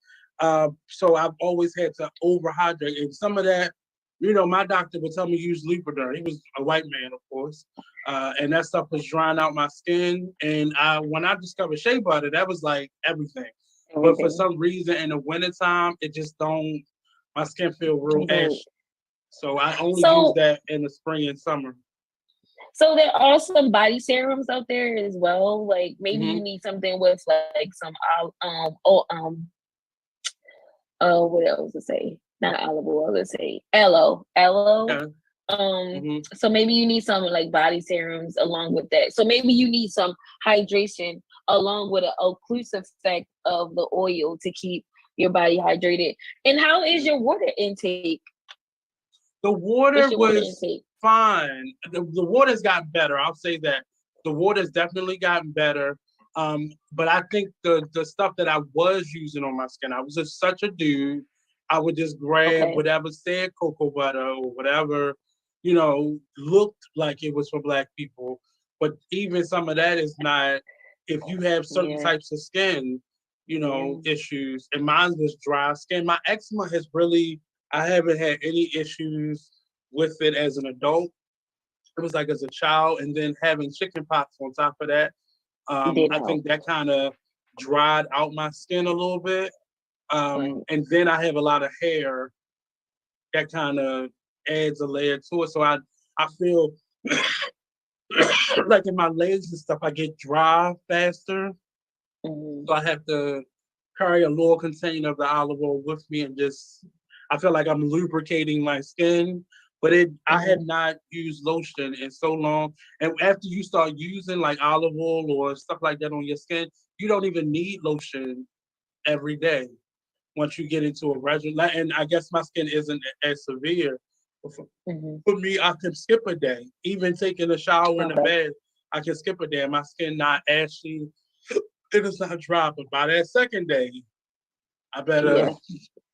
S1: So I've always had to overhydrate, and some of that, my doctor would tell me use Lubriderm. He was a white man, of course, and that stuff was drying out my skin. And when I discovered shea butter, that was like everything. But for
S2: Everything.
S1: some reason, in the wintertime, it just don't. My skin feel real
S2: Mhm.
S1: ashy. So I only use
S2: So
S1: that in the spring and summer.
S2: so there are some body serums out there as well. Like maybe you
S1: Hmm.
S2: need something with like some what else to say? Not olive oil, let's say aloe.
S1: Okay. Hmm.
S2: So maybe you need some like body serums along with that. So maybe you need some hydration along with an occlusive effect of the oil to keep your body hydrated. And how is your water intake?
S1: The
S2: What's
S1: water
S2: your water
S1: was
S2: intake?
S1: fine. The water's got better. I'll say that. The water's definitely gotten better. But I think the stuff that I was using on my skin, I was just such a dude. I would just grab
S2: Okay.
S1: whatever said cocoa butter or whatever, looked like it was for black people. But even some of that is not, if you have certain
S2: Yeah.
S1: types of skin,
S2: Yeah.
S1: issues. And mine was dry skin. My eczema has really, I haven't had any issues with it as an adult. It was like as a child, and then having chicken pox on top of that.
S2: Did
S1: I
S2: help.
S1: think that kind of dried out my skin a little bit.
S2: Right.
S1: And then I have a lot of hair that kind of adds a layer to it. So I feel like in my legs and stuff, I get dry faster.
S2: Hmm.
S1: So I have to carry a little container of the olive oil with me and just, I feel like I'm lubricating my skin. But I
S2: Hmm.
S1: had not used lotion in so long. And after you start using like olive oil or stuff like that on your skin, you don't even need lotion every day once you get into a regimen. And I guess my skin isn't as severe. But
S2: Hmm.
S1: for me, I can skip a day. Even taking a shower in the
S2: Okay.
S1: bed, I can skip a day. My skin not ashy. It is not dry. But by that second day, I better
S2: Yeah.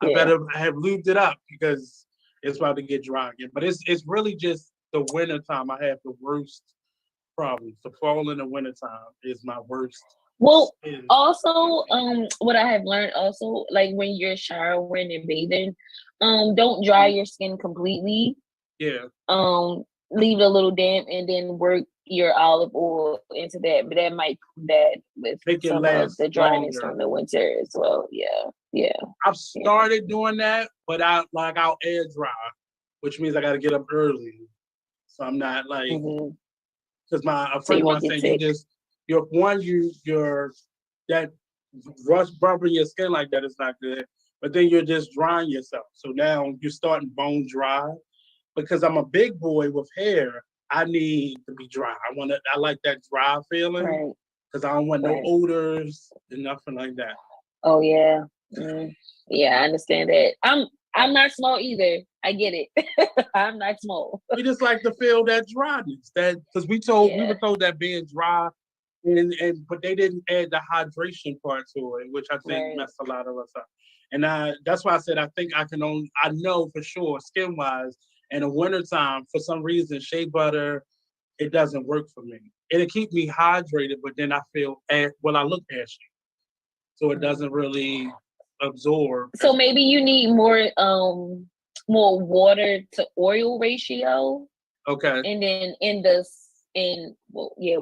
S1: I
S2: Yeah.
S1: better have lubed it up because it's about to get dry again. But it's really just the winter time I have the worst problems. The fall and the winter time is my worst.
S2: Well,
S1: Is
S2: also, what I have learned also, like when you're showering and bathing, don't dry your skin completely.
S1: yeah,
S2: Leave it a little damp and then work your olive oil into that. But that might combat with
S1: make it
S2: some of the
S1: last
S2: dryness
S1: longer.
S2: from the winter as well. Yeah. Yeah.
S1: I've
S2: Yeah.
S1: started doing that, but I'll air dry, which means I got to get up early. So I'm not like,
S2: Hmm.
S1: because a
S2: So
S1: friend
S2: you
S1: of
S2: won't
S1: mine
S2: get
S1: said you
S2: sick.
S1: just you're that rush bumping your skin like that is not good. But then you're just drying yourself. So now you're starting bone dry. Because I'm a big boy with hair, I need to be dry. I like that dry feeling
S2: Right.
S1: because I don't want no
S2: Right.
S1: odors and nothing like that.
S2: Oh yeah. Mm. Yeah, I understand that. I'm not small either. I get it. I'm not small.
S1: We just like to feel that dryness. That because we
S2: Yeah.
S1: were told that being dry and but they didn't add the hydration part to it, which I think
S2: Right.
S1: messed a lot of us up. And that's why I said I think I know for sure skin wise in the wintertime for some reason shea butter it doesn't work for me. It'll keep me hydrated, but then I I look ashy. So it doesn't
S2: Mm.
S1: really absorb
S2: So
S1: as well.
S2: maybe you need more water to oil ratio,
S1: Okay.
S2: and then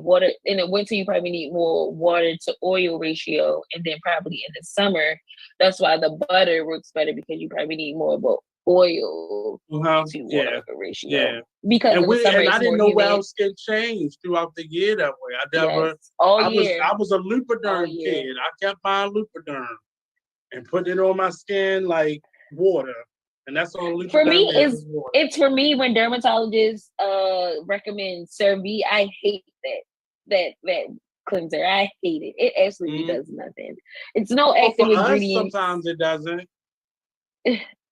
S2: water in the winter you probably need more water to oil ratio, and then probably in the summer that's why the butter works better because you probably need more of a oil
S1: Uh-huh.
S2: to water
S1: Yeah.
S2: ratio
S1: Yeah.
S2: because in the summer
S1: And I
S2: it's
S1: didn't
S2: more
S1: know where
S2: humid.
S1: else skin changed throughout the year that way.
S2: Yes, all year,
S1: I was a
S2: all
S1: Lubriderm
S2: year.
S1: kid. I kept buying Lubriderm and putting it on my skin like water. And that's all
S2: For me,
S1: Lubriderm is water.
S2: it's for me when dermatologists recommend CeraVe. I hate that cleanser. I hate it. It absolutely
S1: Mm-hmm.
S2: does nothing. It's no
S1: Well,
S2: active
S1: for us,
S2: ingredients.
S1: sometimes it doesn't.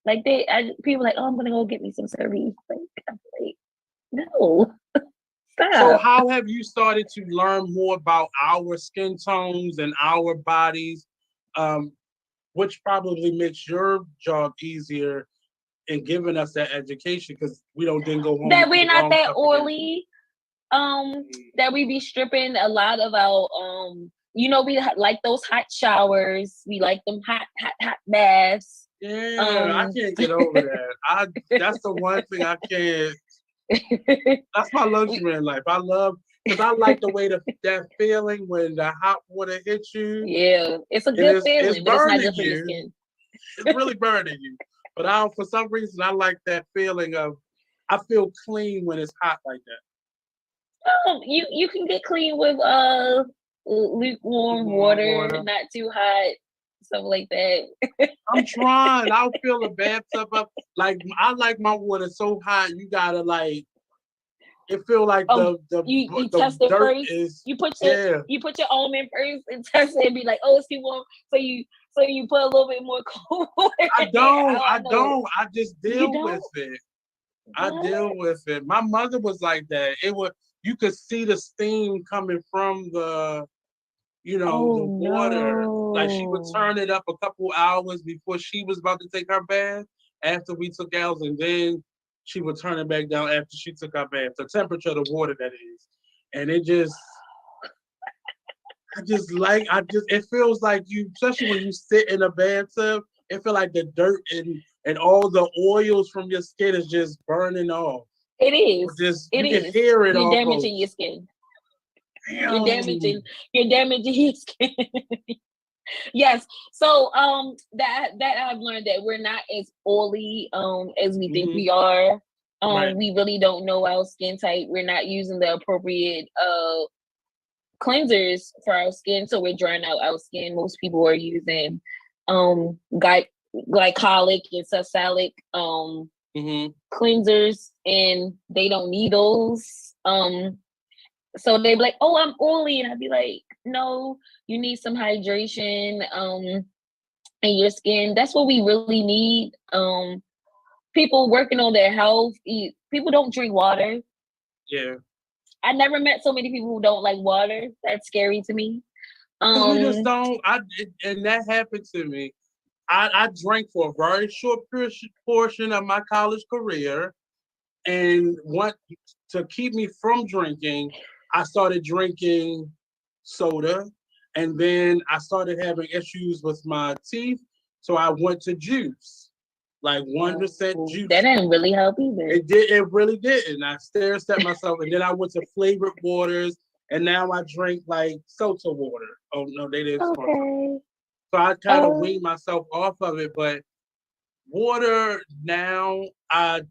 S2: Like people like, oh, I'm gonna go get me some CeraVe. Like, I'm like, no.
S1: So
S2: Stop.
S1: how have you started to learn more about our skin tones and our bodies, um, which probably makes your job easier in giving us that education because we don't then go home
S2: That
S1: and do
S2: we're
S1: the
S2: not
S1: wrong
S2: that
S1: stuff again.
S2: oily. That we be stripping a lot of our we like those hot showers. We like them hot baths.
S1: Yeah, I can't get over that. That's the one thing I can't. That's my
S2: we,
S1: luxury in life. I love because I like the way that feeling when the hot water hits you
S2: yeah, it's a
S1: and
S2: good
S1: it's
S2: feeling, but it's not
S1: burning
S2: good for your
S1: you.
S2: skin.
S1: It's really burning you. But for some reason I like that feeling of I feel clean when it's hot like that.
S2: You can get clean with lukewarm
S1: Warm
S2: water,
S1: water.
S2: not too hot, stuff like that.
S1: I'm trying. I'll fill the bathtub up. Like I like my water so hot. You gotta like. It feel like
S2: Oh,
S1: the the
S2: you
S1: the
S2: test it
S1: dirt
S2: first.
S1: is
S2: You put your
S1: yeah.
S2: you put your arm in first and test it and be like, oh, it's too warm. So you put a little bit more cold water
S1: I
S2: in there.
S1: don't.
S2: I
S1: I
S2: don't know.
S1: don't. I just
S2: You
S1: deal with
S2: don't?
S1: it. I deal
S2: What?
S1: with it. My mother was like that. It was you could see the steam coming from the
S2: Oh
S1: water. Like she would
S2: no.
S1: turn it up a couple hours before she was about to take her bath. After we took ours, and then she would turn it back down after she took her bath. The temperature of the water that is, and it feels like you, especially when you sit in a bathtub, it feels like the dirt and all the oils from your skin is just burning off.
S2: It
S1: Or
S2: is.
S1: just
S2: It
S1: you can
S2: is.
S1: hear it
S2: You're damaging your
S1: almost.
S2: skin. You're
S1: Damn.
S2: damaging you're damaging your skin. Yes. So that I've learned that we're not as oily as we think
S1: Hmm.
S2: we are.
S1: Right.
S2: We really don't know our skin type. We're not using the appropriate cleansers for our skin, so we're drying out our skin. Most people are using glycolic and salicylic
S1: Hmm.
S2: cleansers, and they don't need those. So they be like, "Oh, I'm oily," and I'd be like, "No, you need some hydration in your skin. That's what we really need." People working on their health. People don't drink water.
S1: Yeah.
S2: I never met so many people who don't like water. That's scary to me.
S1: Because we just
S2: Um,
S1: don't. And that happened to me. I drank for a very short portion of my college career, and want to keep me from drinking, I started drinking soda, and then I started having issues with my teeth, so I went to juice, like 1%
S2: that
S1: juice.
S2: didn't really help either.
S1: It did. It really didn't. I stared at myself, and then I went to flavored waters, and now I drink like seltzer water. Oh no, they didn't sponsor.
S2: Okay.
S1: So I kind of
S2: Um.
S1: weaned myself off of it, but water now, I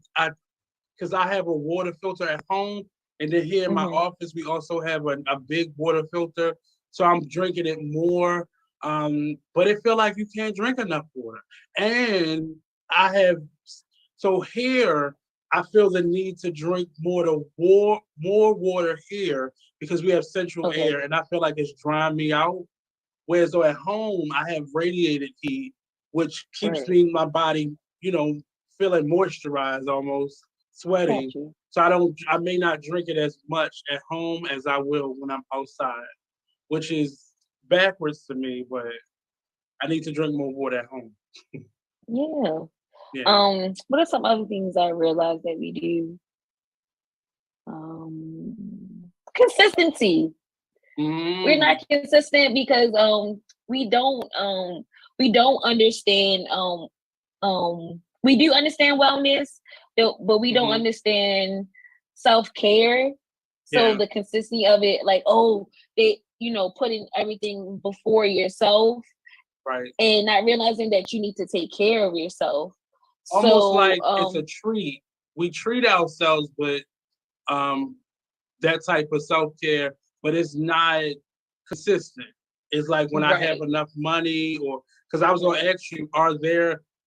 S1: because I have a water filter at home, and then here in my
S2: Mhm.
S1: office we also have a big water filter, so I'm drinking it more. But it feel like you can't drink enough water, and I have so here I feel the need to drink more water here because we have central
S2: Okay.
S1: air, and I feel like it's drying me out. Whereas though at home I have radiated heat, which keeps
S2: Right.
S1: me my body, feeling moisturized almost,
S2: Got
S1: sweating.
S2: you.
S1: So I may not drink it as much at home as I will when I'm outside, which is backwards to me, but I need to drink more water at home.
S2: Yeah.
S1: Yeah.
S2: What are some other things I realized that we do? Consistency. We're
S1: Mm,
S2: not consistent because we don't um we don't understand we do understand wellness, but we don't
S1: hmm.
S2: understand self-care. So
S1: Yeah.
S2: the consistency of it, like, oh, they putting everything before yourself
S1: Right.
S2: and not realizing that you need to take care of yourself.
S1: Almost
S2: So
S1: like it's a treat. We treat ourselves with um that type of self care, but it's not consistent. It's like when I have
S2: right,
S1: enough money, or because I was going
S2: right.
S1: to ask you,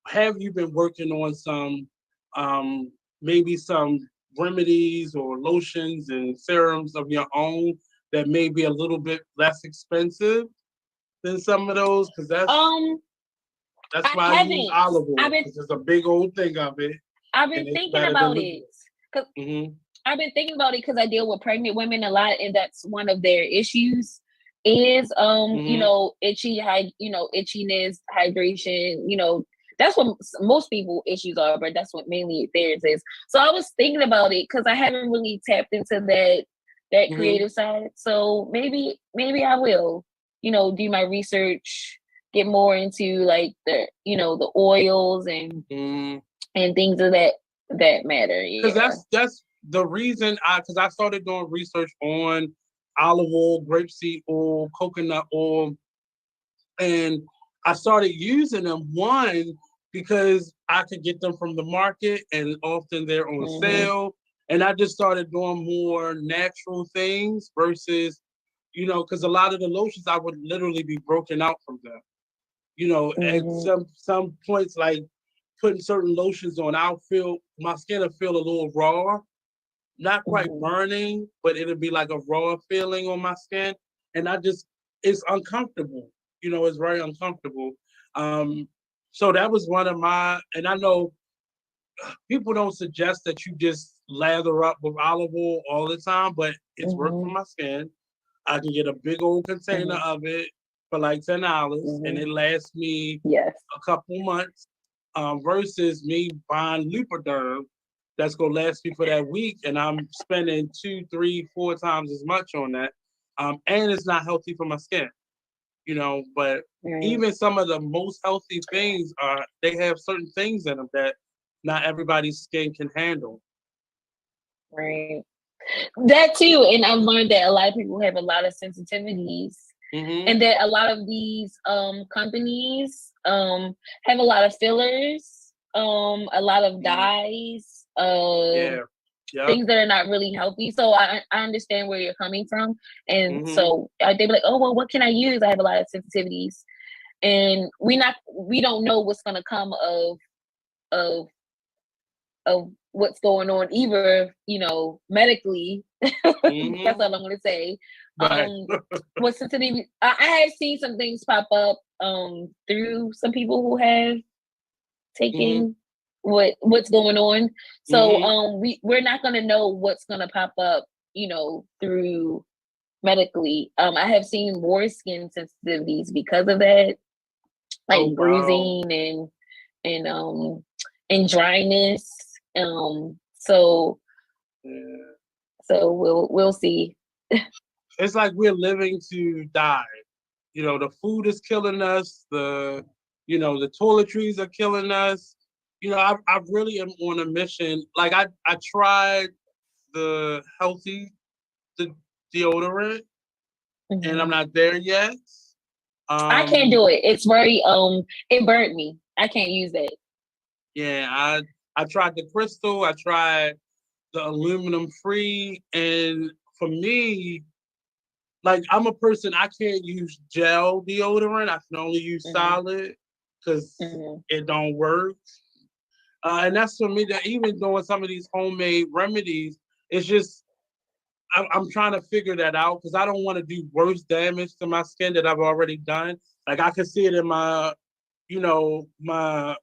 S1: have you been working on some, maybe some remedies or lotions and serums of your own that may be a little bit less expensive than some of those? Because
S2: Um,
S1: that's
S2: I
S1: why I use
S2: haven't.
S1: olive
S2: I've
S1: oil
S2: been
S1: because it's a big old thing of it,
S2: I've
S1: and
S2: been
S1: it's
S2: thinking
S1: better than
S2: about
S1: liquid.
S2: it because
S1: Mm-hmm.
S2: I've been thinking about it because I deal with pregnant women a lot, and that's one of their issues is you know, itchiness, hydration, you know, that's what most people issues are, but that's what mainly theirs is. So I was thinking about it because I haven't really tapped into that creative side. So maybe I will, you know, do my research, get more into like the, you know, the oils and things of that matter.
S1: Because
S2: Yeah.
S1: that's the reason because I started doing research on olive oil, grapeseed oil, coconut oil, and I started using them. One, because I could get them from the market, and often they're on sale. And I just started doing more natural things versus, you know, because a lot of the lotions I would literally be broken out from them. You know, at some points, like putting certain lotions on, I'll feel my skin will feel a little raw, not quite burning, but it'll be like a raw feeling on my skin, and it's uncomfortable. You know, it's very uncomfortable. So that was one of my, and I know people don't suggest that you just lather up with olive oil all the time, but it's worked for my skin. I can get a big old container of it for like $10, and it lasts me a couple months. Versus me buying Lubriderm that's gonna last me for that week, and I'm spending 2, 3, 4 times as much on that. And it's not healthy for my skin, you know. But even some of the most healthy things they have certain things in them that not everybody's skin can handle.
S2: Right. That too, and I've learned that a lot of people have a lot of sensitivities, and that a lot of these companies have a lot of fillers, a lot of dyes, things that are not really healthy. So I understand where you're coming from, and so they be like, oh well, what can I use? I have a lot of sensitivities, and we don't know what's gonna come of of what's going on either, you know, medically. That's all I'm gonna say. What's sensitive, I have seen some things pop up through some people who have taken what's going on. So we're not gonna know what's gonna pop up, you know, through medically. I have seen more skin sensitivities because of that, like bruising and dryness. So we'll see.
S1: It's like we're living to die. You know, the food is killing us. The toiletries are killing us. You know, I really am on a mission. Like I tried the healthy deodorant, and I'm not there yet.
S2: I can't do it. It's very it burnt me. I can't use that.
S1: Yeah, I tried the crystal. I tried the aluminum free, and for me, like I'm a person, I can't use gel deodorant. I can only use solid because it don't work. And that's for me that even doing some of these homemade remedies, it's just I'm trying to figure that out because I don't want to do worse damage to my skin that I've already done. Like I can see it in my, my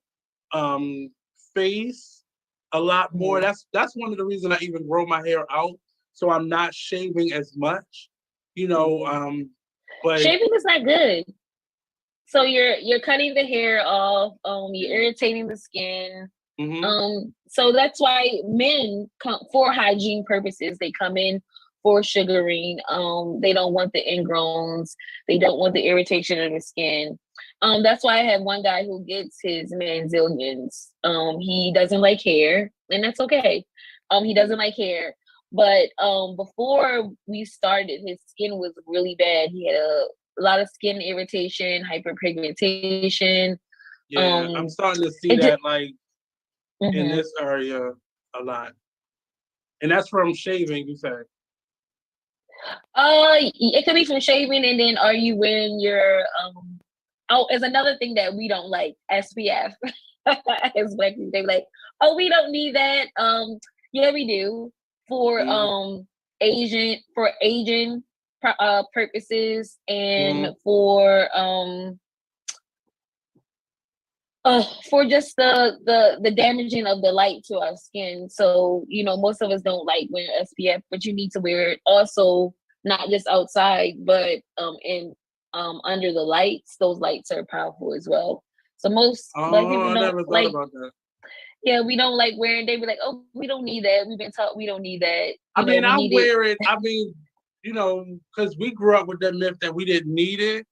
S1: face a lot more. That's one of the reasons I even grow my hair out, so I'm not shaving as much. But
S2: shaving is not good. So you're cutting the hair off. You're irritating the skin. So that's why men come for hygiene purposes. They come in for sugaring. They don't want the ingrowns. They don't want the irritation of the skin. That's why I have one guy who gets his manzillions. He doesn't like hair, and that's okay. He doesn't like hair. But before we started, his skin was really bad. He had a lot of skin irritation, hyperpigmentation.
S1: Yeah, I'm starting to see that in this area a lot. And that's from shaving, you said?
S2: It could be from shaving, and then are you wearing your is another thing that we don't like, SPF. As black people, they be like, oh, we don't need that. Yeah, we do for Asian purposes and for For just the damaging of the light to our skin. So, most of us don't like wearing SPF, but you need to wear it also not just outside, but in under the lights. Those lights are powerful as well. So most black
S1: Oh,
S2: people
S1: I
S2: don't
S1: never thought
S2: like,
S1: about that.
S2: yeah, we don't like wearing. They be like, oh, we don't need that. We've been taught we don't need that.
S1: I mean,
S2: We
S1: I
S2: need it.
S1: wear it. I mean, because we grew up with the myth that we didn't need it.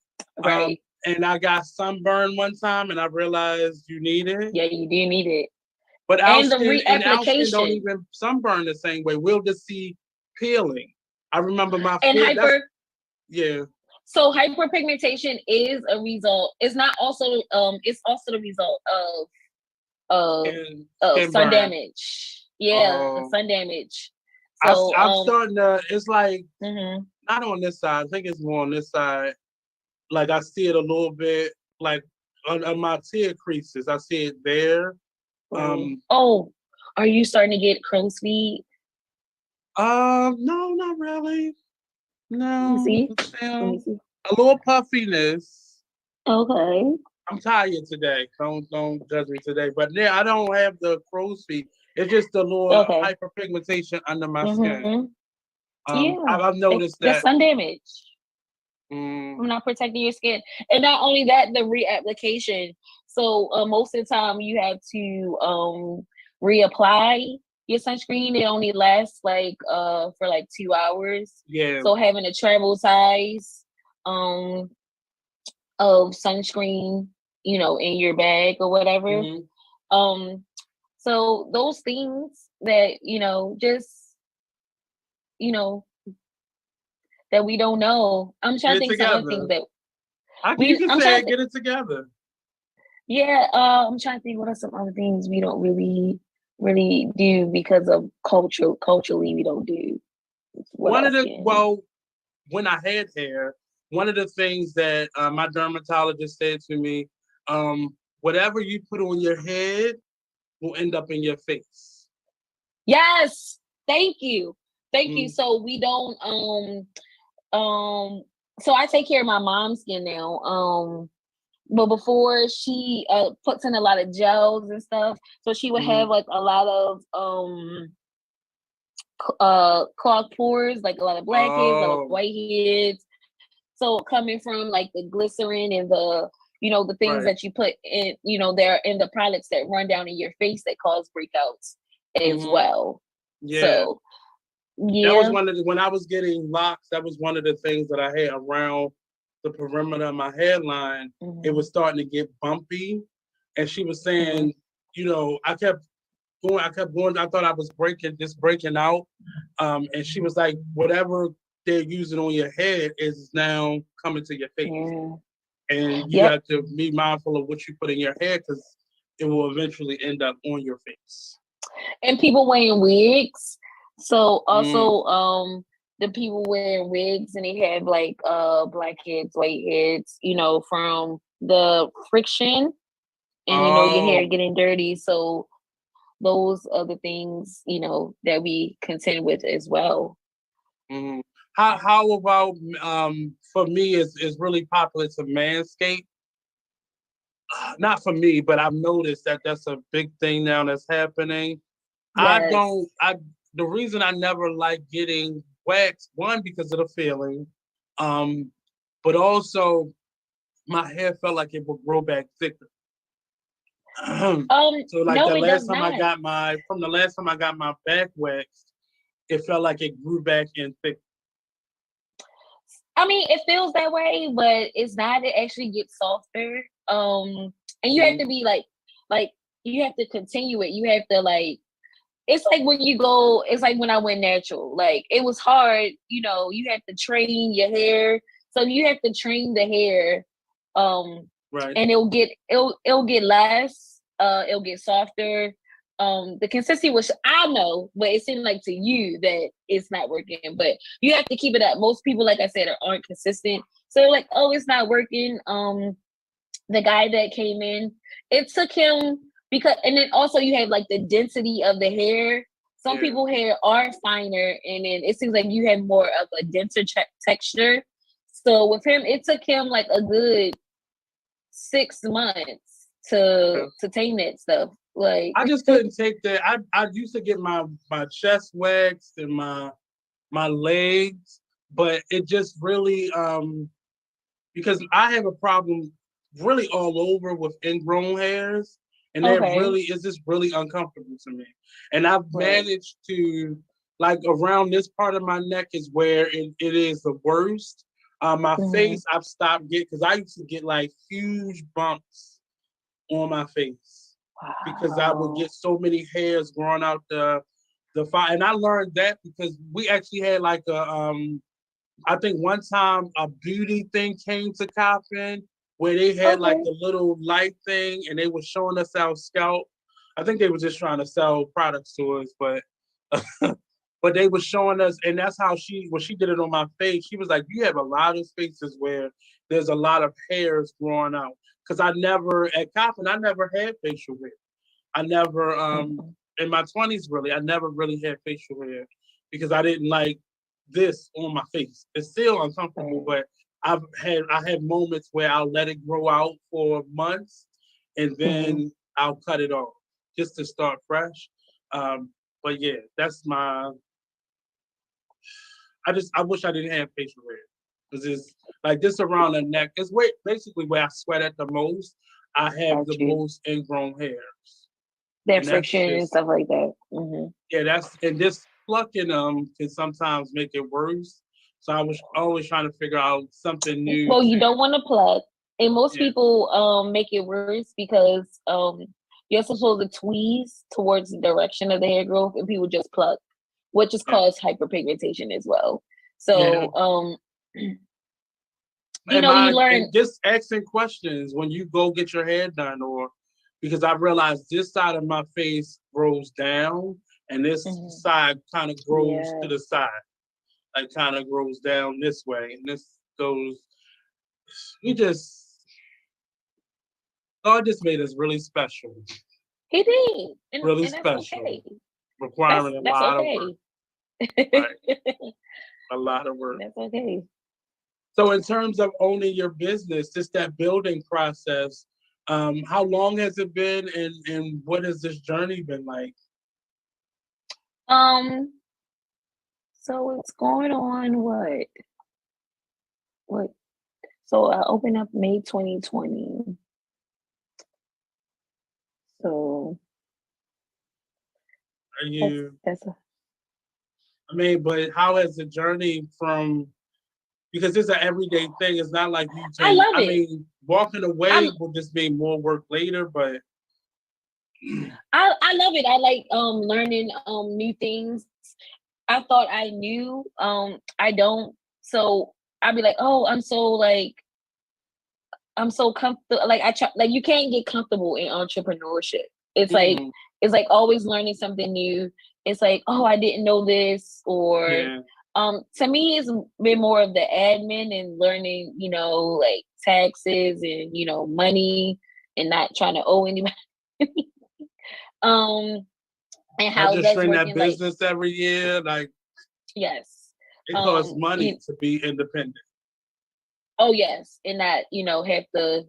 S2: Right.
S1: And I got sunburned one time, and I realized you need it.
S2: Yeah, you do need it.
S1: But
S2: And the
S1: our skin don't
S2: reapplication
S1: even sunburn the same way. We'll just see peeling. I remember my
S2: and
S1: foot. Yeah.
S2: So hyperpigmentation is a result. It's not also it's also the result of
S1: And
S2: of
S1: skin
S2: sun
S1: burn.
S2: damage. Yeah, sun damage. So
S1: I'm starting to. It's like
S2: mhm.
S1: not on this side. I think it's more on this side. Like I see it a little bit, like on my tear creases. I see it there.
S2: Oh, are you starting to get crow's feet?
S1: No, not really.
S2: Let me
S1: No,
S2: see. Let me see.
S1: a little puffiness.
S2: Okay.
S1: I'm tired today. Don't judge me today. But yeah, I don't have the crow's feet. It's just the little
S2: Okay.
S1: hyperpigmentation under my skin.
S2: Mm-hmm. Yeah.
S1: I've noticed
S2: That's
S1: that.
S2: sun damage.
S1: Mm,
S2: From not protecting your skin. And not only that, the reapplication. So most of the time you have to reapply your sunscreen. It only lasts for like 2 hours.
S1: yeah.
S2: So having a travel size of sunscreen, in your bag or whatever.
S1: Mm-hmm.
S2: So those things that, just, you know, that we don't know. I'm trying
S1: Get
S2: to
S1: it
S2: think some other
S1: together.
S2: things that
S1: You can
S2: I'm
S1: say
S2: trying
S1: it,
S2: to
S1: get it together.
S2: yeah, I'm trying to think what are some other things we don't really do because of culturally we don't do with
S1: One
S2: our
S1: of the
S2: skin.
S1: well, when I had hair, one of the things that my dermatologist said to me, whatever you put on your head will end up in your face.
S2: Yes, thank you. Thank you.
S1: Mm.
S2: So we don't so I take care of my mom's skin now. But before she puts in a lot of gels and stuff, so she would have
S1: Mm.
S2: like a lot of clogged pores, like a lot of blackheads, a lot of
S1: Oh,
S2: whiteheads. So coming from like the glycerin and the things
S1: right.
S2: that you put in, they're in the products that run down in your face that cause breakouts as
S1: Mm-hmm.
S2: well.
S1: Yeah.
S2: So
S1: That was
S2: yeah.
S1: when I was getting locks, that was one of the things that I had around the perimeter of my hairline. It was starting to get bumpy. And she was saying, I kept going, I thought I was breaking out. And she was like, whatever they're using on your head is now coming to your face.
S2: Yeah.
S1: And you
S2: Yep.
S1: have to be mindful of what you put in your hair because it will eventually end up on your face.
S2: And people wearing wigs. So
S1: Mm.
S2: also the people wearing wigs and they have like blackheads, whiteheads, from the friction and your hair
S1: Oh.
S2: getting dirty. So those are the things, that we contend with as well.
S1: Mm-hmm. How about for me is really popular to manscape. Not for me, but I've noticed that that's a big thing now that's happening. I
S2: Yes.
S1: don't. I The reason I never like getting waxed, one because of the feeling, um, but also my hair felt like it would grow back thicker. So like
S2: No, it does not.
S1: from the last time I got my back waxed, it felt like it grew back in thick.
S2: I mean, it feels that way, but it's not. It actually gets softer. And you have to
S1: Mm-hmm.
S2: be like you have to continue it. You have to like. It's like when you go. It's like when I went natural. Like it was hard. You have to train your hair. So you have to train the hair.
S1: Right.
S2: And it'll get less. It'll get softer. The consistency, which I know, but it seemed like to you that it's not working. But you have to keep it up. Most people, like I said, aren't consistent. So they're like, oh, it's not working. The guy that came in, it took him because, and then also you have like the density of the hair. Some
S1: Yeah.
S2: people hair are finer, and then it seems like you have more of a denser texture. So with him, it took him like a good 6 months to tame that stuff. Like
S1: I just couldn't take that. I used to get my chest waxed and my legs, but it just really because I have a problem really all over with ingrown hairs, and that
S2: okay,
S1: really is just really uncomfortable to me. And I've
S2: right.
S1: managed to like around this part of my neck is where it is the worst. My
S2: Hmm.
S1: face I've stopped getting because I used to get like huge bumps on my face because I would
S2: Wow.
S1: get so many hairs growing out the fire. And I learned that because we actually had like a I think one time a beauty thing came to Coppin where they had like
S2: Okay.
S1: the little light thing and they were showing us our scalp. I think they were just trying to sell products to us, but but they were showing us, and that's how when she did it on my face, she was like, "You have a lot of spaces where there's a lot of hairs growing out." Because I never at Coppin, I never had facial hair. I never
S2: Mhm.
S1: in my 20s really, I never really had facial hair because I didn't like this on my face. It's still uncomfortable,
S2: Right.
S1: but I had moments where I'll let it grow out for months and
S2: Hmm.
S1: then I'll cut it off just to start fresh. Um, but yeah, that's my. I wish I didn't have facial hair because it's like this around the neck. It's where basically where I sweat at the most. I have
S2: Got
S1: the
S2: you.
S1: most ingrown hairs,
S2: That
S1: and that's
S2: friction and
S1: just
S2: stuff like that. Hmm.
S1: yeah. That's and this plucking them can sometimes make it worse. So I was always trying to figure out something new
S2: Well, you
S1: to
S2: don't want to pluck, and most
S1: yeah
S2: people make it worse because you're supposed to tweeze towards the direction of the hair growth, and people just pluck, which is
S1: yeah
S2: caused hyperpigmentation as well.
S1: yeah.
S2: So
S1: Am
S2: you
S1: I
S2: learn.
S1: and just asking questions when you go get your hair done, or because I realized this side of my face grows down and this
S2: Mhm.
S1: side kind of grows to
S2: Yeah,
S1: the side, like kind of grows down this way, and this goes. We just God just made us really special,
S2: he did,
S1: really
S2: and that's
S1: special,
S2: okay.
S1: requiring a
S2: That's
S1: lot of work,
S2: okay.
S1: right? A lot of work.
S2: That's okay.
S1: So, in terms of owning your business, just that building process, how long has it been, and what has this journey been like?
S2: Um, so it's going on what? So I opened up May 2020. So
S1: Are
S2: that's
S1: you?
S2: that's a,
S1: I mean, but how has the journey from because it's an everyday thing. It's not like you
S2: I
S1: take.
S2: love
S1: I
S2: it.
S1: mean, walking
S2: I
S1: away will just mean more work later, but
S2: I love it. I like learning new things. I thought I knew. I don't. So I'd be like, oh, I'm so comfortable. Like I try, like you can't get comfortable in entrepreneurship. It's like
S1: mm,
S2: it's like always learning something new. It's like, oh, I didn't know this, or
S1: yeah,
S2: to me, it's been more of the admin and learning, like taxes and money and not trying to owe anybody. um, and how that's
S1: registering that
S2: working. Like,
S1: business every year, like
S2: yes,
S1: it costs
S2: um,
S1: money
S2: you,
S1: to be independent.
S2: oh yes, and not have to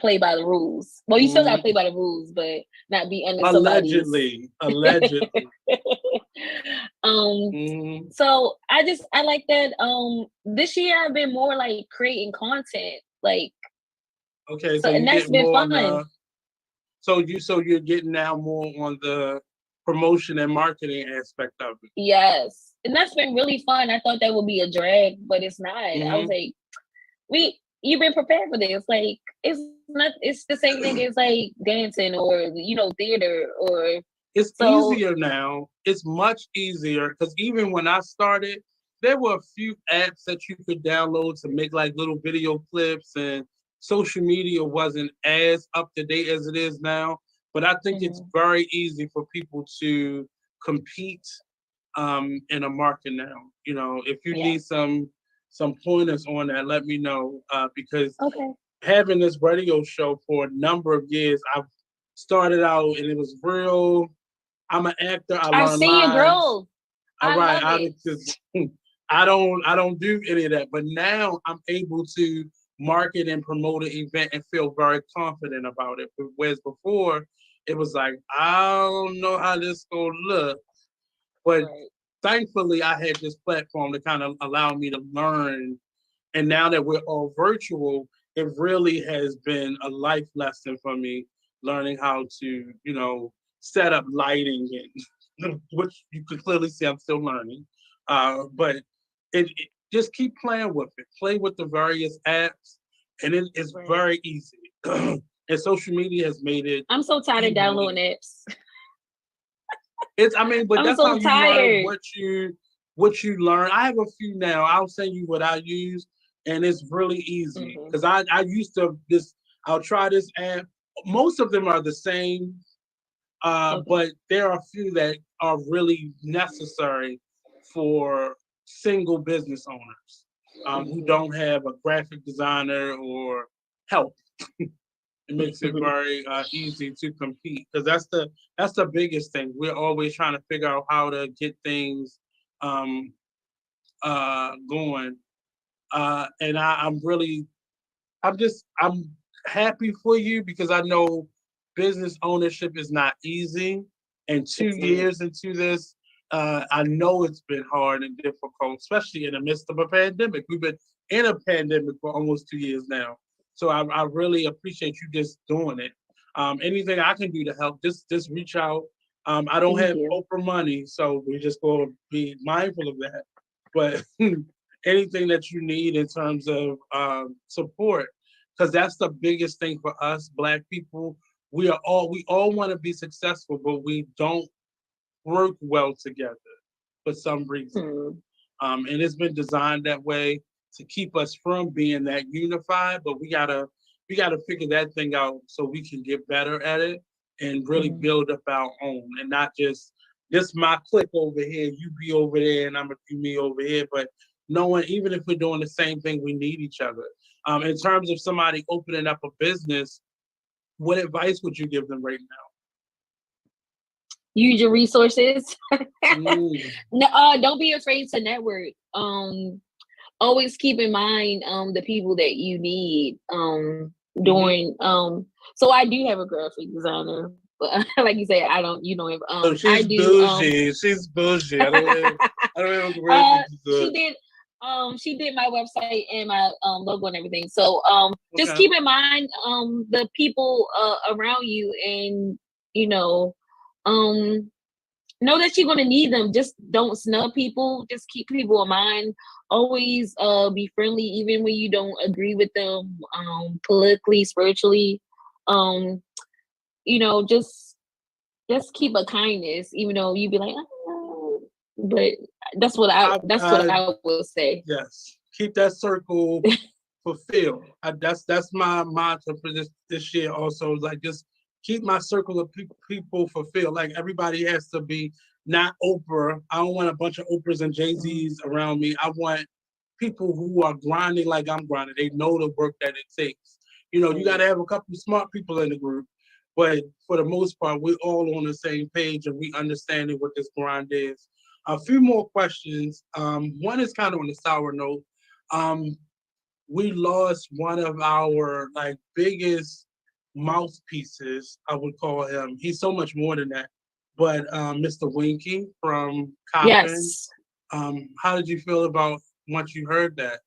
S2: play by the rules. Well, you still gotta play
S1: Mm,
S2: by the rules, but not be under somebody's.
S1: allegedly, allegedly.
S2: um
S1: Mm,
S2: so I like that. This year I've been more like creating content, like,
S1: okay,
S2: so,
S1: so
S2: and
S1: you
S2: that's
S1: get
S2: been
S1: more on
S2: fun.
S1: the so you're getting now more on the promotion and marketing aspect of it.
S2: Yes, and that's been really fun. I thought that would be a drag, but it's not. I was
S1: Mm-hmm.
S2: like, you've been prepared for this. Like, it's the same thing as like dancing or theater or
S1: It's
S2: so.
S1: easier now. It's much easier because even when I started, there were a few apps that you could download to make like little video clips, and social media wasn't as up to date as it is now. But I think it's
S2: Mhm.
S1: very easy for people to compete in a market now. You know, if you
S2: Yeah.
S1: need some pointers on that, let me know because
S2: Okay.
S1: having this radio show for a number of years, I've started out and it was real. I'm an actor. I
S2: I've
S1: learn
S2: seen your
S1: lines.
S2: growth.
S1: All
S2: I
S1: right.
S2: love it.
S1: I don't do any of that. But now I'm able to market and promote an event and feel very confident about it. Whereas before, it was like, I don't know how this gonna look. But
S2: Right.
S1: thankfully, I had this platform to kind of allow me to learn. And now that we're all virtual, it really has been a life lesson for me, learning how to, set up lighting, and which you can clearly see I'm still learning. But it just keep playing with it. Play with the various apps, and it's
S2: Right.
S1: very easy. And social media has made it.
S2: I'm so tired of downloading apps.
S1: But
S2: I'm
S1: that's how
S2: so
S1: you learn
S2: tired.
S1: what you learn. I have a few now. I'll send you what I use, and it's really easy
S2: Mhm.
S1: because I used to this. I'll try this app. Most of them are the same,
S2: Okay.
S1: but there are a few that are really necessary for single business owners who
S2: Mhm.
S1: don't have a graphic designer or help. It makes it very easy to compete because that's the biggest thing. We're always trying to figure out how to get things um, going, and I'm happy for you because I know business ownership is not easy, and two
S2: It's not.
S1: years into this, I know it's been hard and difficult, especially in the midst of a pandemic. We've been in a pandemic for almost 2 years now. So I really appreciate you just doing it. Anything I can do to help, just reach out. I don't
S2: Thank
S1: have
S2: you.
S1: Oprah money, so we're just going to be mindful of that. But anything that you need in terms of support, because that's the biggest thing for us Black people. We all want to be successful, but we don't work well together for some reason.
S2: Hmm.
S1: And it's been designed that way to keep us from being that unified. But we gotta figure that thing out so we can get better at it and really
S2: Mhm.
S1: build up our own, and not just this my clique over here, you be over there, and I'm gonna do me over here. But knowing even if we're doing the same thing, we need each other. In terms of somebody opening up a business, what advice would you give them right
S2: Use your resources.
S1: now? Mm,
S2: No, don't be afraid to network. Always keep in mind the people that you need
S1: hmm
S2: during so I do have a graphic designer, but like you said, I don't, you know, if
S1: So
S2: I
S1: she's
S2: do
S1: bougie. She's bougie. I don't have a graphic
S2: she
S1: design.
S2: did my website and my logo and everything. So just
S1: Okay.
S2: keep in mind the people around you, and you um know that you're gonna need them. Just don't snub people. Just keep people in mind. Always be friendly even when you don't agree with them politically, spiritually. Um, just keep a kindness, even though you be like, oh, but that's what
S1: I
S2: I would say.
S1: yes. Keep that circle fulfilled. That's my mantra for this year. Also, like just keep my circle of people fulfilled. Like everybody has to be not Oprah. I don't want a bunch of Oprahs and Jay
S2: Mhm.
S1: Z's around me. I want people who are grinding like I'm grinding. They know the work that it takes. You got
S2: Right.
S1: to have a couple smart people in the group, but for the most part, we're all on the same page and we understanding what this grind is. A few more questions. One is kind of on the sour note. Um, we lost one of our like biggest mouthpieces. I would call him. He's so much more than that. But Mr. Winky from Coppin.
S2: Yes.
S1: How did you feel about once you heard that?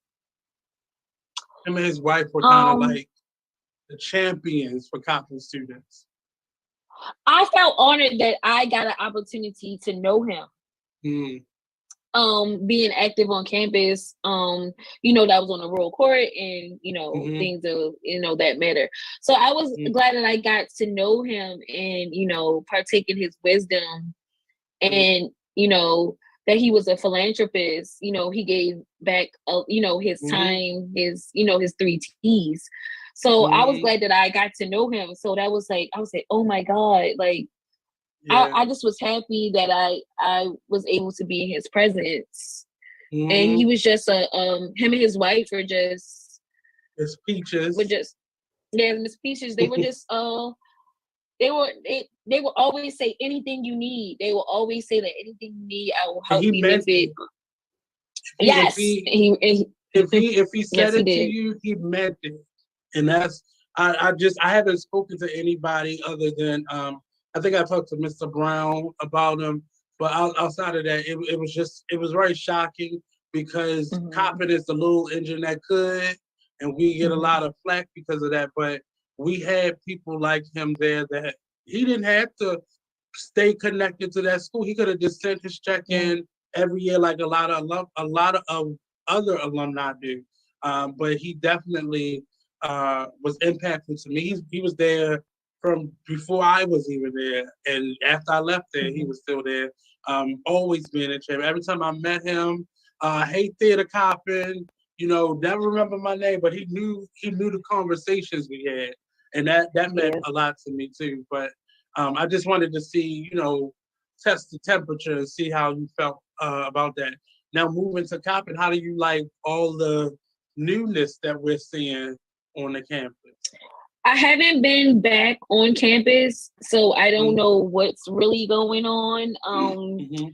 S1: Him and his wife were kind of
S2: Um,
S1: like the champions for Coppin students.
S2: I felt honored that I got an opportunity to know him.
S1: Mm,
S2: Being active on campus, that was on the royal court, and
S1: hmm
S2: things of that matter. So I was
S1: hmm
S2: glad that I got to know him and partake in his wisdom, and that he was a philanthropist. He gave back his
S1: hmm
S2: time, his three T's. So I was
S1: hmm
S2: glad that I got to know him. So that was like, I was like, oh my God, like
S1: Yeah.
S2: I just was happy that I was able to be in his presence. And
S1: hmm
S2: he was just him and his wife
S1: It's
S2: were
S1: peaches.
S2: just yeah, Miss Peaches. They were just they will always say anything you need. They will always say that anything you need, I will
S1: And
S2: help
S1: he
S2: you with
S1: meant
S2: it.
S1: it. If he if
S2: Yes,
S1: he If he said
S2: Yes, he
S1: it to
S2: did.
S1: you, he meant it. And that's I haven't spoken to anybody other than I think I talked to Mr. Brown about him, but outside of that, it was very shocking because
S2: Mhm.
S1: Coppin is the little engine that could, and we get a
S2: Mhm.
S1: lot of flack because of that. But we had people like him there that he didn't have to stay connected to that school. He could have just sent his check
S2: Yeah.
S1: in every year like a lot of other alumni do. But he definitely was impactful to me. He was there from before I was even there, and after I left there, he
S2: Mhm.
S1: was still there. Always being in champ. Every time I met him, hey Theater Coppin, never remember my name, but he knew the conversations we had, and that meant
S2: Yeah.
S1: a lot to me too. But I just wanted to see, test the temperature and see how you felt about that. Now moving to Coppin, how do you like all the newness that we're seeing on the campus?
S2: I haven't been back on campus, so I don't
S1: Mm-hmm.
S2: know what's really going on.
S1: Mm-hmm.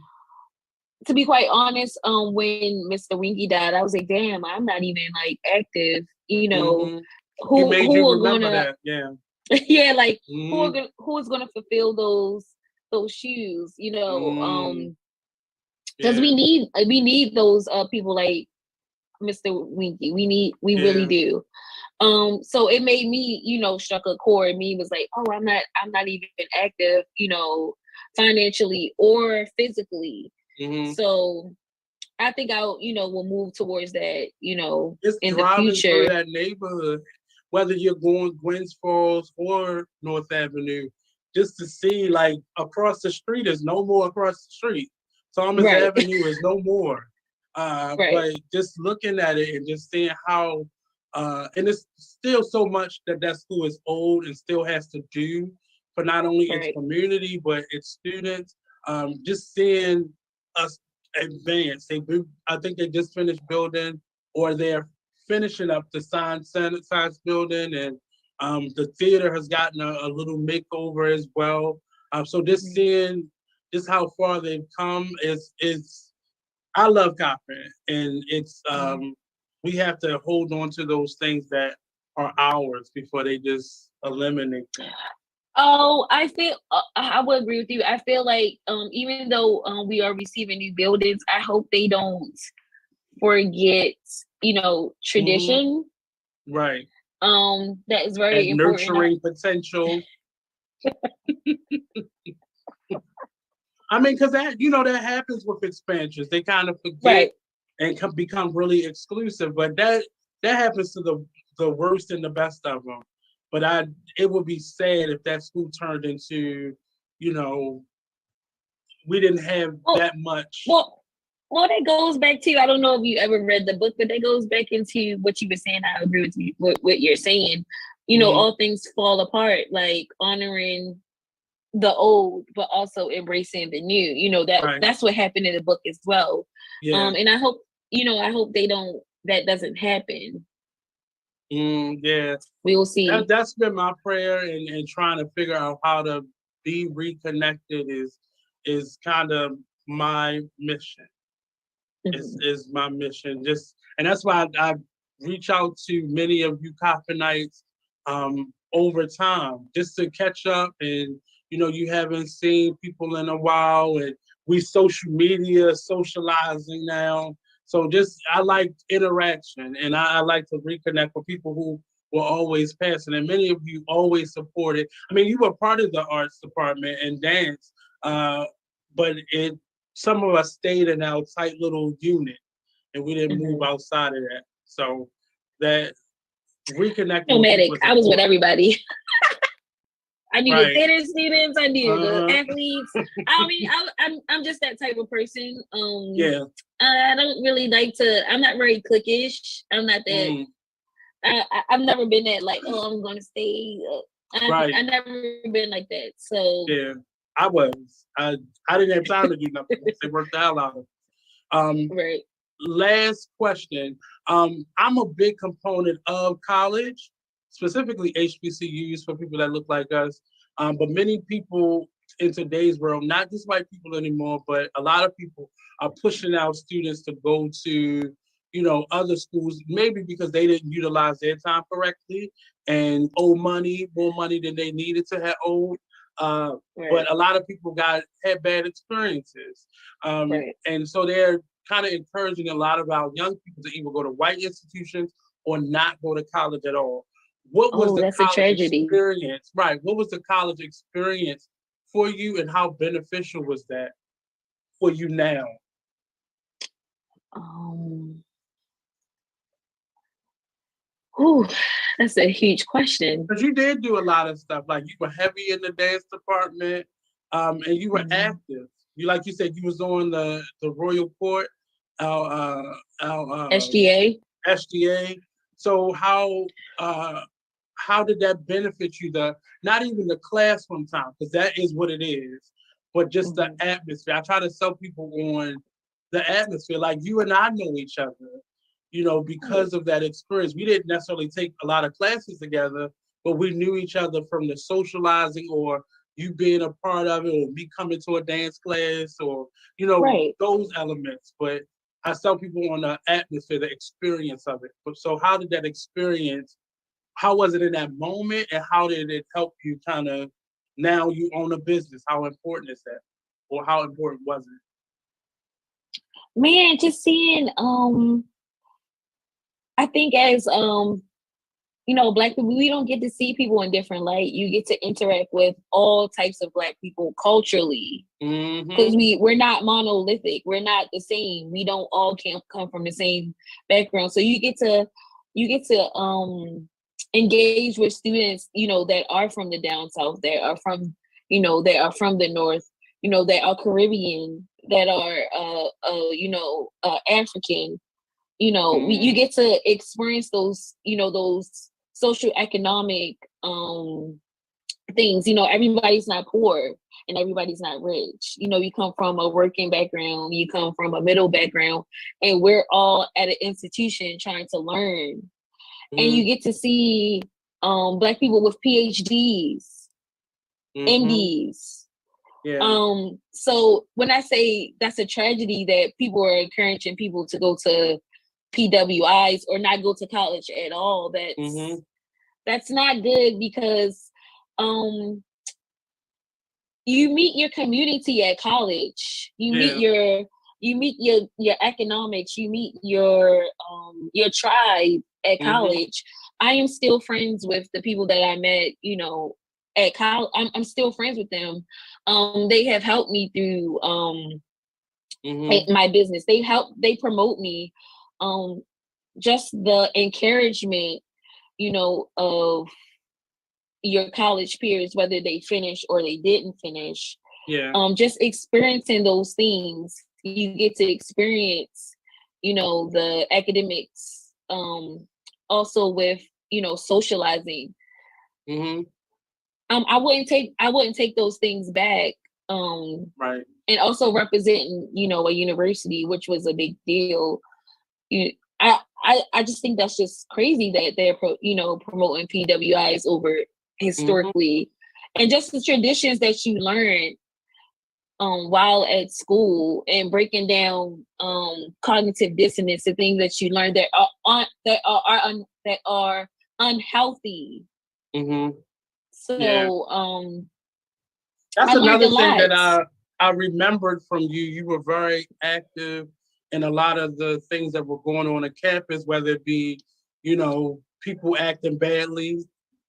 S2: To be quite honest, when Mr. Winky died, I was like, damn, I'm not even like active.
S1: Mm-hmm. He made you
S2: Who are
S1: remember
S2: gonna
S1: that, yeah.
S2: yeah, like
S1: Mm-hmm.
S2: who is gonna fulfill those shoes,
S1: Mm-hmm.
S2: because
S1: Yeah,
S2: we need those people like Mr. Winky. We really
S1: yeah.
S2: do. So it made me, struck a chord. Me was like, oh, I'm not even active, financially or physically.
S1: Mm-hmm.
S2: So I think I'll, will move towards that,
S1: Just
S2: in the
S1: driving through
S2: future.
S1: that neighborhood, whether you're going Gwynns Falls or North Avenue, just to see like across the street is no more across the street. Thomas
S2: Right.
S1: Avenue is no more.
S2: Right.
S1: But just looking at it and just seeing how, and it's still so much that school is old and still has to do for not only its
S2: Right.
S1: community but its students. Just seeing us advance. I think they just finished building, or they're finishing up the science building, and the theater has gotten a little makeover as well. So just
S2: Mhm.
S1: seeing just how far they've come is I love Coppin, and it's
S2: Yeah.
S1: we have to hold on to those things that are ours before they just eliminate them.
S2: Oh, I would agree with you. I feel like even though we are receiving new buildings, I hope they don't forget,
S1: Mm-hmm.
S2: tradition.
S1: Right.
S2: That is
S1: That
S2: very important.
S1: nurturing potential. I mean, because that happens with expansions. They kind of forget
S2: Right.
S1: and become really exclusive. But that happens to the worst and the best of them. But it would be sad if that school turned into, you know, we didn't have
S2: Well,
S1: that much.
S2: well, that goes back to, I don't know if you ever read the book, but that goes back into what you were saying. I agree with you, what you're saying.
S1: Mm-hmm.
S2: All things fall apart, like honoring the old, but also embracing the new.
S1: Right.
S2: That's what happened in the book as well.
S1: Yeah.
S2: And I hope that doesn't happen.
S1: Yeah.
S2: We will see.
S1: That's been my prayer, and trying to figure out how to be reconnected is kind of my mission.
S2: Mhm.
S1: Is my mission. And that's why I reach out to many of you Coppenites over time just to catch up, and you haven't seen people in a while, and we social media socializing now. So just I like interaction, and I like to reconnect with people who were always passing, and many of you always supported. I mean, you were part of the arts department and dance, but some of us stayed in our tight little unit, and we didn't move
S2: Mhm.
S1: outside of that. So that reconnecting with
S2: Nomadic.
S1: people is
S2: I was with
S1: important.
S2: everybody. I knew the
S1: Right.
S2: theater students. I knew the
S1: Uh,
S2: athletes. I mean, I'm just that type of person.
S1: yeah.
S2: I don't really like to. I'm not very cliquish. I'm not that.
S1: Mm,
S2: I've never been that like, oh, I'm going to stay.
S1: right.
S2: I never been like that. So
S1: Yeah. I was. I didn't have time to do nothing. They worked the hell out of it.
S2: right.
S1: Last question. I'm a big component of college, specifically HBCUs for people that look like us. But many people in today's world, not just white people anymore, but a lot of people are pushing out students to go to other schools, maybe because they didn't utilize their time correctly and owe more money than they needed to have owed.
S2: Right.
S1: But a lot of people had bad experiences.
S2: Right.
S1: And so they're kind of encouraging a lot of our young people to either go to white institutions or not go to college at all. What was
S2: Oh,
S1: the
S2: that's a
S1: college
S2: tragedy.
S1: experience? Right. What was the college experience for you, and how beneficial was that for you now?
S2: Um, Ooh, that's a huge question.
S1: Because you did do a lot of stuff. Like you were heavy in the dance department, and you were
S2: Mhm.
S1: active. Like you said, you was on the Royal Court, our
S2: SGA.
S1: SGA. So how did that benefit you? Not even the classroom time, because that is what it is, but just the
S2: Mhm.
S1: atmosphere. I try to sell people on the atmosphere. Like you and I know each other,
S2: Right.
S1: because of that experience. We didn't necessarily take a lot of classes together, but we knew each other from the socializing, or you being a part of it, or me coming to a dance class, or
S2: Right.
S1: those elements. But I tell people on the atmosphere, the experience of it. So how did that experience? How was it in that moment, and how did it help you kind of now you own a business? How important is that, or how important was it?
S2: Man, just seeing I think as Black people, we don't get to see people in different light. You get to interact with all types of Black people culturally, because
S1: Mm-hmm.
S2: we're not monolithic. We're not the same. We don't all come from the same background. So you get to engage with students, that are from the down south, that are from the north, that are Caribbean, that are African. You
S1: Mm-hmm.
S2: get to experience those social economic things. Everybody's not poor and everybody's not rich. You come from a working background, you come from a middle background, and we're all at an institution trying to learn. And you get to see Black people with PhDs,
S1: Mm-hmm.
S2: MDs.
S1: Yeah.
S2: So when I say that's a tragedy that people are encouraging people to go to PWIs or not go to college at all,
S1: Mm-hmm.
S2: that's not good, because um you meet your community at college.
S1: Yeah.
S2: You meet your economics, you meet your tribe at
S1: Mm-hmm.
S2: college. I am still friends with the people that I met, at college. I'm still friends with them. They have helped me through
S1: Mm-hmm.
S2: my business. They promote me. Um just the encouragement, of your college peers, whether they finished or they didn't finish.
S1: Yeah.
S2: Just experiencing those things, you get to experience, the academics, also with, socializing.
S1: Mm-hmm.
S2: I wouldn't take those things back. Um,
S1: Right.
S2: and also representing, a university, which was a big deal. You, I just think that's just crazy that they're promoting PWIs over
S1: Mm-hmm.
S2: historically, and just the traditions that you learn while at school, and breaking down cognitive dissonance and things that you learn that are unhealthy.
S1: Mm-hmm. Yeah.
S2: So
S1: That's
S2: I learned a
S1: another thing
S2: lot.
S1: that I remembered from you. You were very active in a lot of the things that were going on campus, whether it be, people acting badly,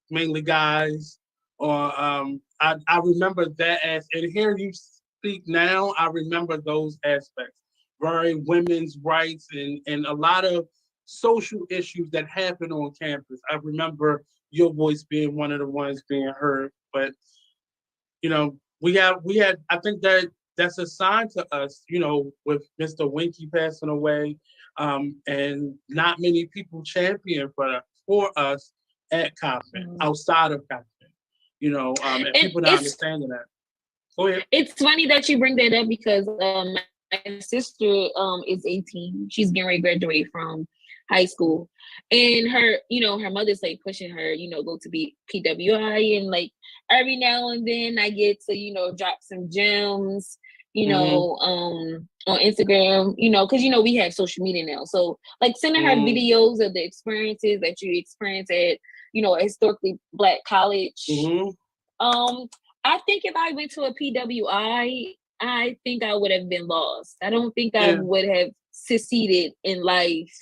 S1: mainly guys, or I remember that as and hearing you speak now, I remember those aspects. Very women's rights and a lot of social issues that happen on campus. I remember your voice being one of the ones being heard. But we had I think that's a sign to us, with Mr. Winky passing away, and not many people champion for us at Compton,
S2: Mhm.
S1: outside of Compton, and
S2: And
S1: people not understanding that. Go ahead.
S2: it's funny that you bring that up, because my sister is 18. She's getting ready to graduate from high school, and her mother's like pushing her, go to be PWI, and like every now and then I get to drop some gems, you know, on Instagram, you know, because, you know, we have social media now. So, like, sending her videos of the experiences that you experience at, you know, a historically Black college. I think if I went to a PWI, I think I would have been lost. I don't think I would have succeeded in life.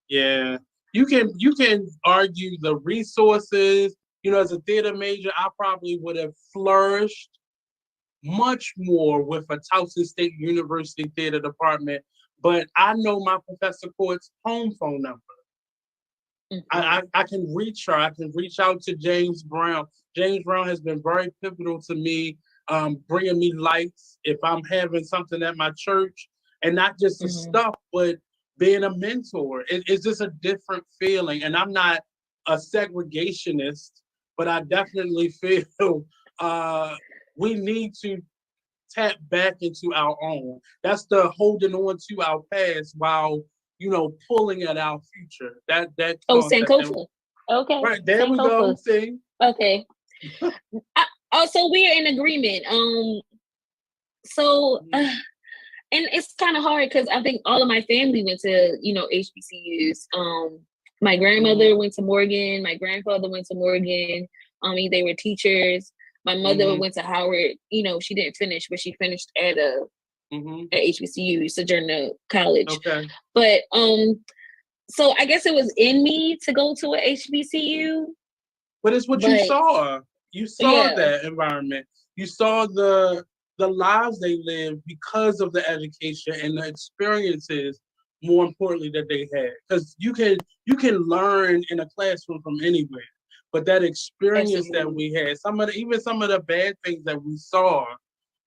S1: Yeah. You can argue the resources. You know, as a theater major, I probably would have flourished much more with a Towson State University theater department. But I know my Professor Court's home phone number. I can reach her. I can reach out to James Brown. James Brown has been very pivotal to me, bringing me lights if I'm having something at my church, and not just the stuff, but being a mentor. It's just a different feeling. And I'm not a segregationist, but I definitely feel we need to tap back into our own. That's the holding on to our past while, you know, pulling at our future. That
S2: Sankofa. Okay.
S1: Right, there we go. See?
S2: Okay. Also, we are in agreement. And it's kind of hard because I think all of my family went to, you know, HBCUs. My grandmother went to Morgan. My grandfather went to Morgan. They were teachers. My mother went to Howard. You know, she didn't finish, but she finished at HBCU, Sojourner College.
S1: Okay.
S2: But so I guess it was in me to go to a HBCU.
S1: But it's what you saw. You saw that environment. You saw the lives they lived because of the education and the experiences, more importantly, that they had. Because you can learn in a classroom from anywhere. But that experience that we had, even some of the bad things that we saw,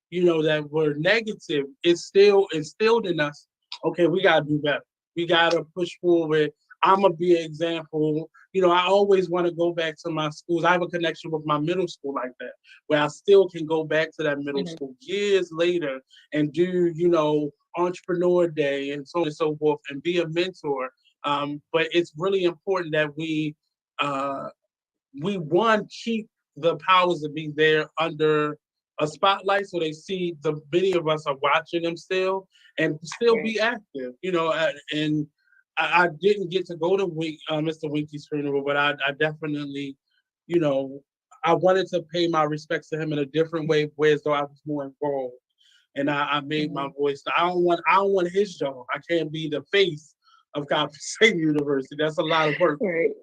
S1: you know, that were negative, it's still instilled in us. Okay, we gotta do better. We gotta push forward. I'm gonna be an example. You know, I always want to go back to my schools. I have a connection with my middle school like that, where I still can go back to that middle school years later and do, you know, entrepreneur day and so on and so forth, and be a mentor. But it's really important that we keep the powers that be there under a spotlight, so they see the many of us are watching them still and still be active, you know. And I didn't get to go to Mr. Winky's funeral, but I definitely, you know, I wanted to pay my respects to him in a different way, whereas though I was more involved, and I made my voice. I don't want his job. I can't be the face of Couser State University. That's a lot of work.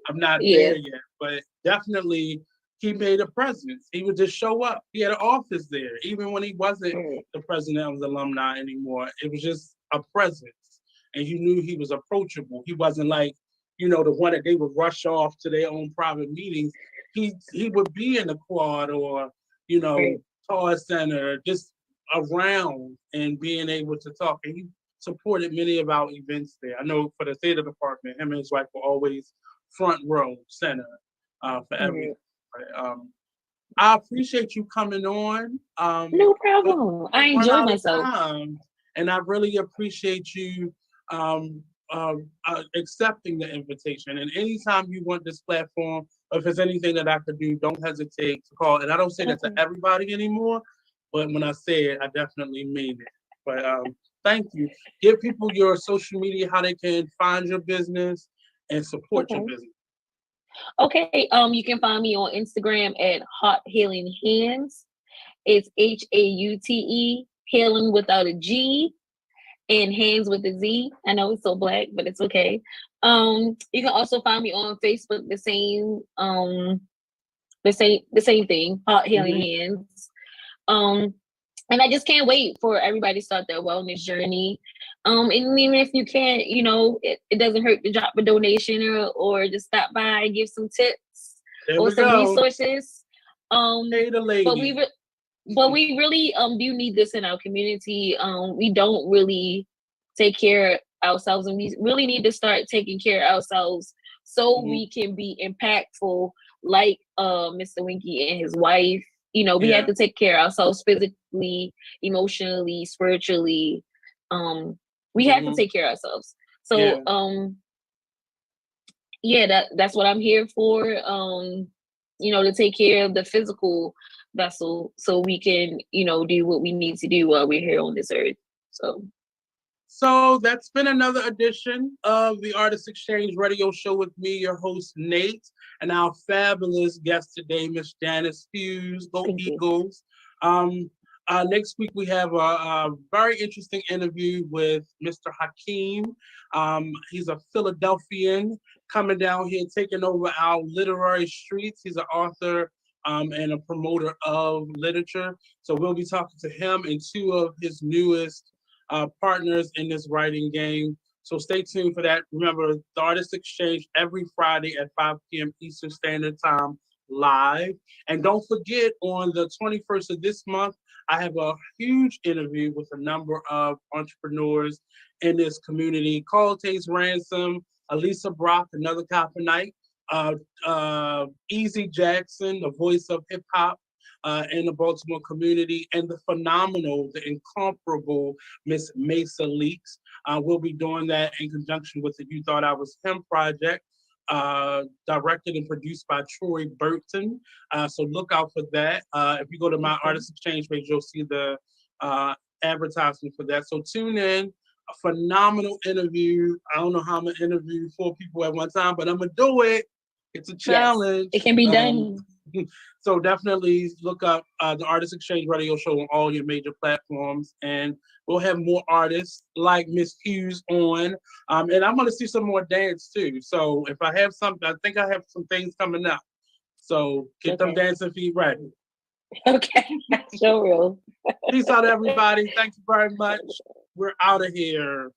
S1: I'm not there yet, but definitely he made a presence. He would just show up. He had an office there, even when he wasn't the president of the alumni anymore. It was just a presence, and you knew he was approachable. He wasn't like, you know, the one that they would rush off to their own private meetings. He would be in the quad or, you know, Todd Center, just around and being able to talk. And he supported many of our events there. I know for the theater department, him and his wife were always front row center for everything. Right? I appreciate you coming on.
S2: No problem. I enjoyed myself.
S1: And I really appreciate you accepting the invitation. And anytime you want this platform, or if there's anything that I could do, don't hesitate to call. And I don't say that to everybody anymore, but when I say it, I definitely mean it. But thank you. Give people your social media, how they can find your business and support your business.
S2: Okay. You can find me on Instagram at Hot Healing Hands. It's HAUTE, healing without a G, and hands with a Z. I know it's so Black, but it's okay. You can also find me on Facebook, the same thing, Hot Healing Hands. And I just can't wait for everybody to start their wellness journey. And even if you can't, you know, it doesn't hurt to drop a donation or just stop by and give some tips or some resources.
S1: Hey, the lady.
S2: But we really do need this in our community. We don't really take care of ourselves, and we really need to start taking care of ourselves so we can be impactful, like Mr. Winky and his wife. You know, we have to take care of ourselves physically, emotionally, spiritually. We have to take care of ourselves. So that's what I'm here for. You know, to take care of the physical, vessel so we can, do what we need to do while we're here on this earth.
S1: So that's been another edition of the Artist Exchange Radio Show with me, your host, Nate, and our fabulous guest today, Miss Janice Hughes. Go
S2: Thank you.
S1: Eagles. Next week, we have a very interesting interview with Mr. Hakeem. He's a Philadelphian coming down here, taking over our literary streets. He's an author and a promoter of literature. So we'll be talking to him and two of his newest partners in this writing game. So stay tuned for that. Remember, the Artist Exchange every Friday at 5 p.m. Eastern Standard Time live. And don't forget, on the 21st of this month, I have a huge interview with a number of entrepreneurs in this community. Caltace Ransom, Elisa Brock, another Copper Easy Jackson, the voice of hip hop in the Baltimore community, and the phenomenal, the incomparable Miss Mesa Leaks. We'll be doing that in conjunction with the You Thought I Was Him project, directed and produced by Troy Burton. So look out for that. If you go to my Artist Exchange page, you'll see the advertisement for that. So tune in. A phenomenal interview. I don't know how I'm gonna interview 4 people at one time, but I'm gonna do it. It's a challenge.
S2: Yes, it can be done.
S1: So definitely look up the Artist Exchange Radio Show on all your major platforms, and we'll have more artists like Miss Hughes on. And I'm gonna see some more dance too. So if I have something, I think I have some things coming up. So get them dancing feet ready.
S2: Okay, sure will.
S1: Peace out, everybody. Thank you very much. We're out of here.